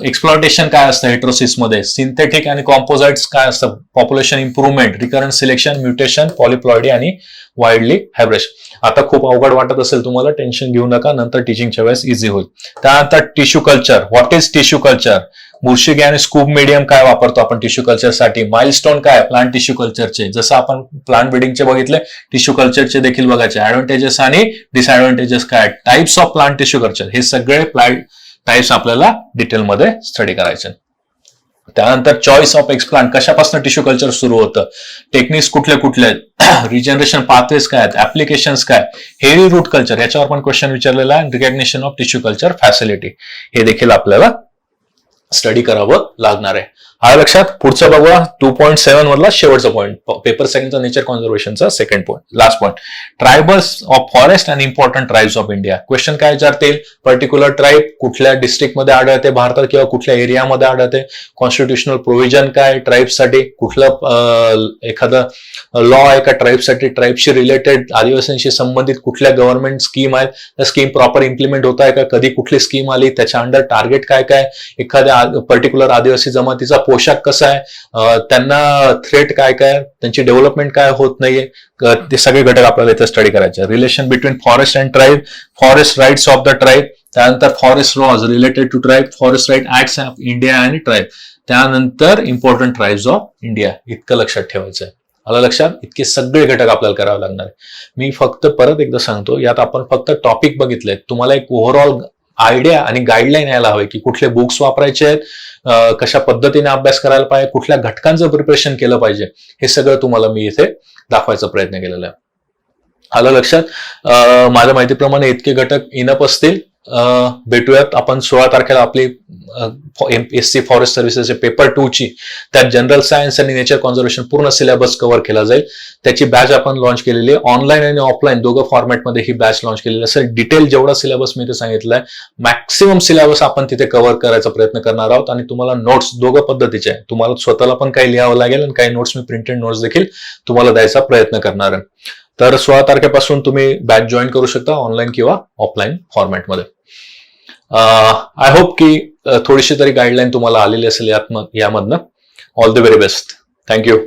एक्सप्लॉयटेशन काय असतं हेट्रोसिस मध्ये, सिंथेटिक आणि कॉम्पोजाइट्स काय असतं, population improvement, recurrent selection, mutation, polyploidy आणि वाईल्डली हायब्रेशन. आता खूप अवघड वाटत असेल तुम्हाला, टेन्शन घेऊ नका, नंतर टीचिंगच्या वेळेस इझी होईल. त्यानंतर tissue culture, what is tissue culture, बुरशी आणि स्कूप मीडियम काय वापरतो आपण टिश्यू कल्चरसाठी, माइलस्टोन काय प्लांट टिश्यू कल्चरचे, जसं आपण प्लांट ब्रीडिंगचे बघितले, टिश्यू कल्चरचे देखील बघायचे, ऍडव्हान्टेजेस आणि डिसएडव्हान्टेजेस काय, types of plant tissue culture, हे सगळे टाइप्स आपल्याला डिटेलमध्ये स्टडी करायचे. त्यानंतर चॉईस ऑफ एक्सप्लांट, कशापासून टिश्यू कल्चर सुरू होतं, टेक्निक्स कुठले कुठले आहेत, रिजनरेशन पाथवेज काय आहेत, ऍप्लिकेशन्स काय, हेरी रूट कल्चर याच्यावर पण क्वेश्चन विचारलेला आहे, recognition of tissue culture facility, हे देखील आपल्याला स्टडी करावं लागणार आहे. हा लक्षात. पुढचं बघूया 2.7 मधला शेवटचा पॉईंट, पेपर सेकंडचा नेचर कॉन्झर्वेशनचा second point, last point, tribals of forest and important tribes of India. Question काय विचारतील, पर्टिक्युलर ट्राईब कुठल्या डिस्ट्रिक्टमध्ये आढळते भारतात किंवा कुठल्या एरियामध्ये आढळते, कॉन्स्टिट्युशनल प्रोव्हिजन काय ट्राईबसाठी, कुठलं एखादं लॉ आहे का ट्राईबसाठी, ट्राईबशी रिलेटेड आदिवासींशी संबंधित कुठल्या गव्हर्नमेंट स्कीम आहेत, त्या स्कीम प्रॉपर इम्प्लिमेंट होत आहे का, कधी कुठली स्कीम आली, त्याच्या अंडर टार्गेट काय काय, एखाद्या पर्टिक्युलर आदिवासी जमातीचा पोशाख कसा आहे, त्यांना थ्रेट काय काय, त्यांची डेव्हलपमेंट काय होत नाहीये, ते सगळे घटक आपल्याला इथे स्टडी करायचे. Relation between forest and tribe, forest rights of the tribe, त्यानंतर forest laws related to tribe, forest right acts of India आणि ट्राईब, त्यानंतर इम्पॉर्टंट ट्राईब्स ऑफ इंडिया. इतकं लक्षात ठेवायचं आहे. आलं लक्षात? इतके सगळे घटक आपल्याला करावे लागणार आहे. मी फक्त परत एकदा सांगतो, यात आपण फक्त टॉपिक बघितले, तुम्हाला एक ओव्हरऑल आयडिया आणि गाईडलाईन यायला हवे की कुठले बुक्स वापरायचे आहेत, कशा पद्धतीने अभ्यास करायला पाहिजे, कुठल्या घटकांचं प्रिपरेशन केलं पाहिजे, हे सगळं तुम्हाला मी इथे दाखवायचा प्रयत्न केलेला आहे. आलं लक्षात? माझ्या माहितीप्रमाणे इतके घटक इनप असतील. भेटूयात आपण 16 तारखेला आपली एमपीएससी फॉरेस्ट सर्व्हिसेसचे पेपर 2 ची, त्यात जनरल सायन्स आणि नेचर कॉन्झर्वेशन पूर्ण सिलेबस कव्हर केला जाईल. त्याची बॅच आपण लॉन्च केलेली आहे, ऑनलाईन आणि ऑफलाईन दोघं फॉर्मॅटमध्ये ही बॅच लॉन्च केलेली असेल. डिटेल जेवढा सिलेबस मी इथे सांगितलाय, मॅक्सिमम सिलेबस आपण तिथे कव्हर करायचा प्रयत्न करणार आहोत. आणि तुम्हाला नोट्स दोघं पद्धतीचे आहे, तुम्हाला स्वतःला पण काही लिहावं लागेल आणि काही नोट्स मी प्रिंटेड नोट्स देखील तुम्हाला द्यायचा प्रयत्न करणार आहे. तर 16 तारखेपासून तुम्ही बॅच जॉईन करू शकता ऑनलाईन किंवा ऑफलाईन फॉर्मॅटमध्ये. आय होप की थोडीशी तरी गाईडलाईन तुम्हाला आलेली असेल यामधनं. All the very best. Thank you.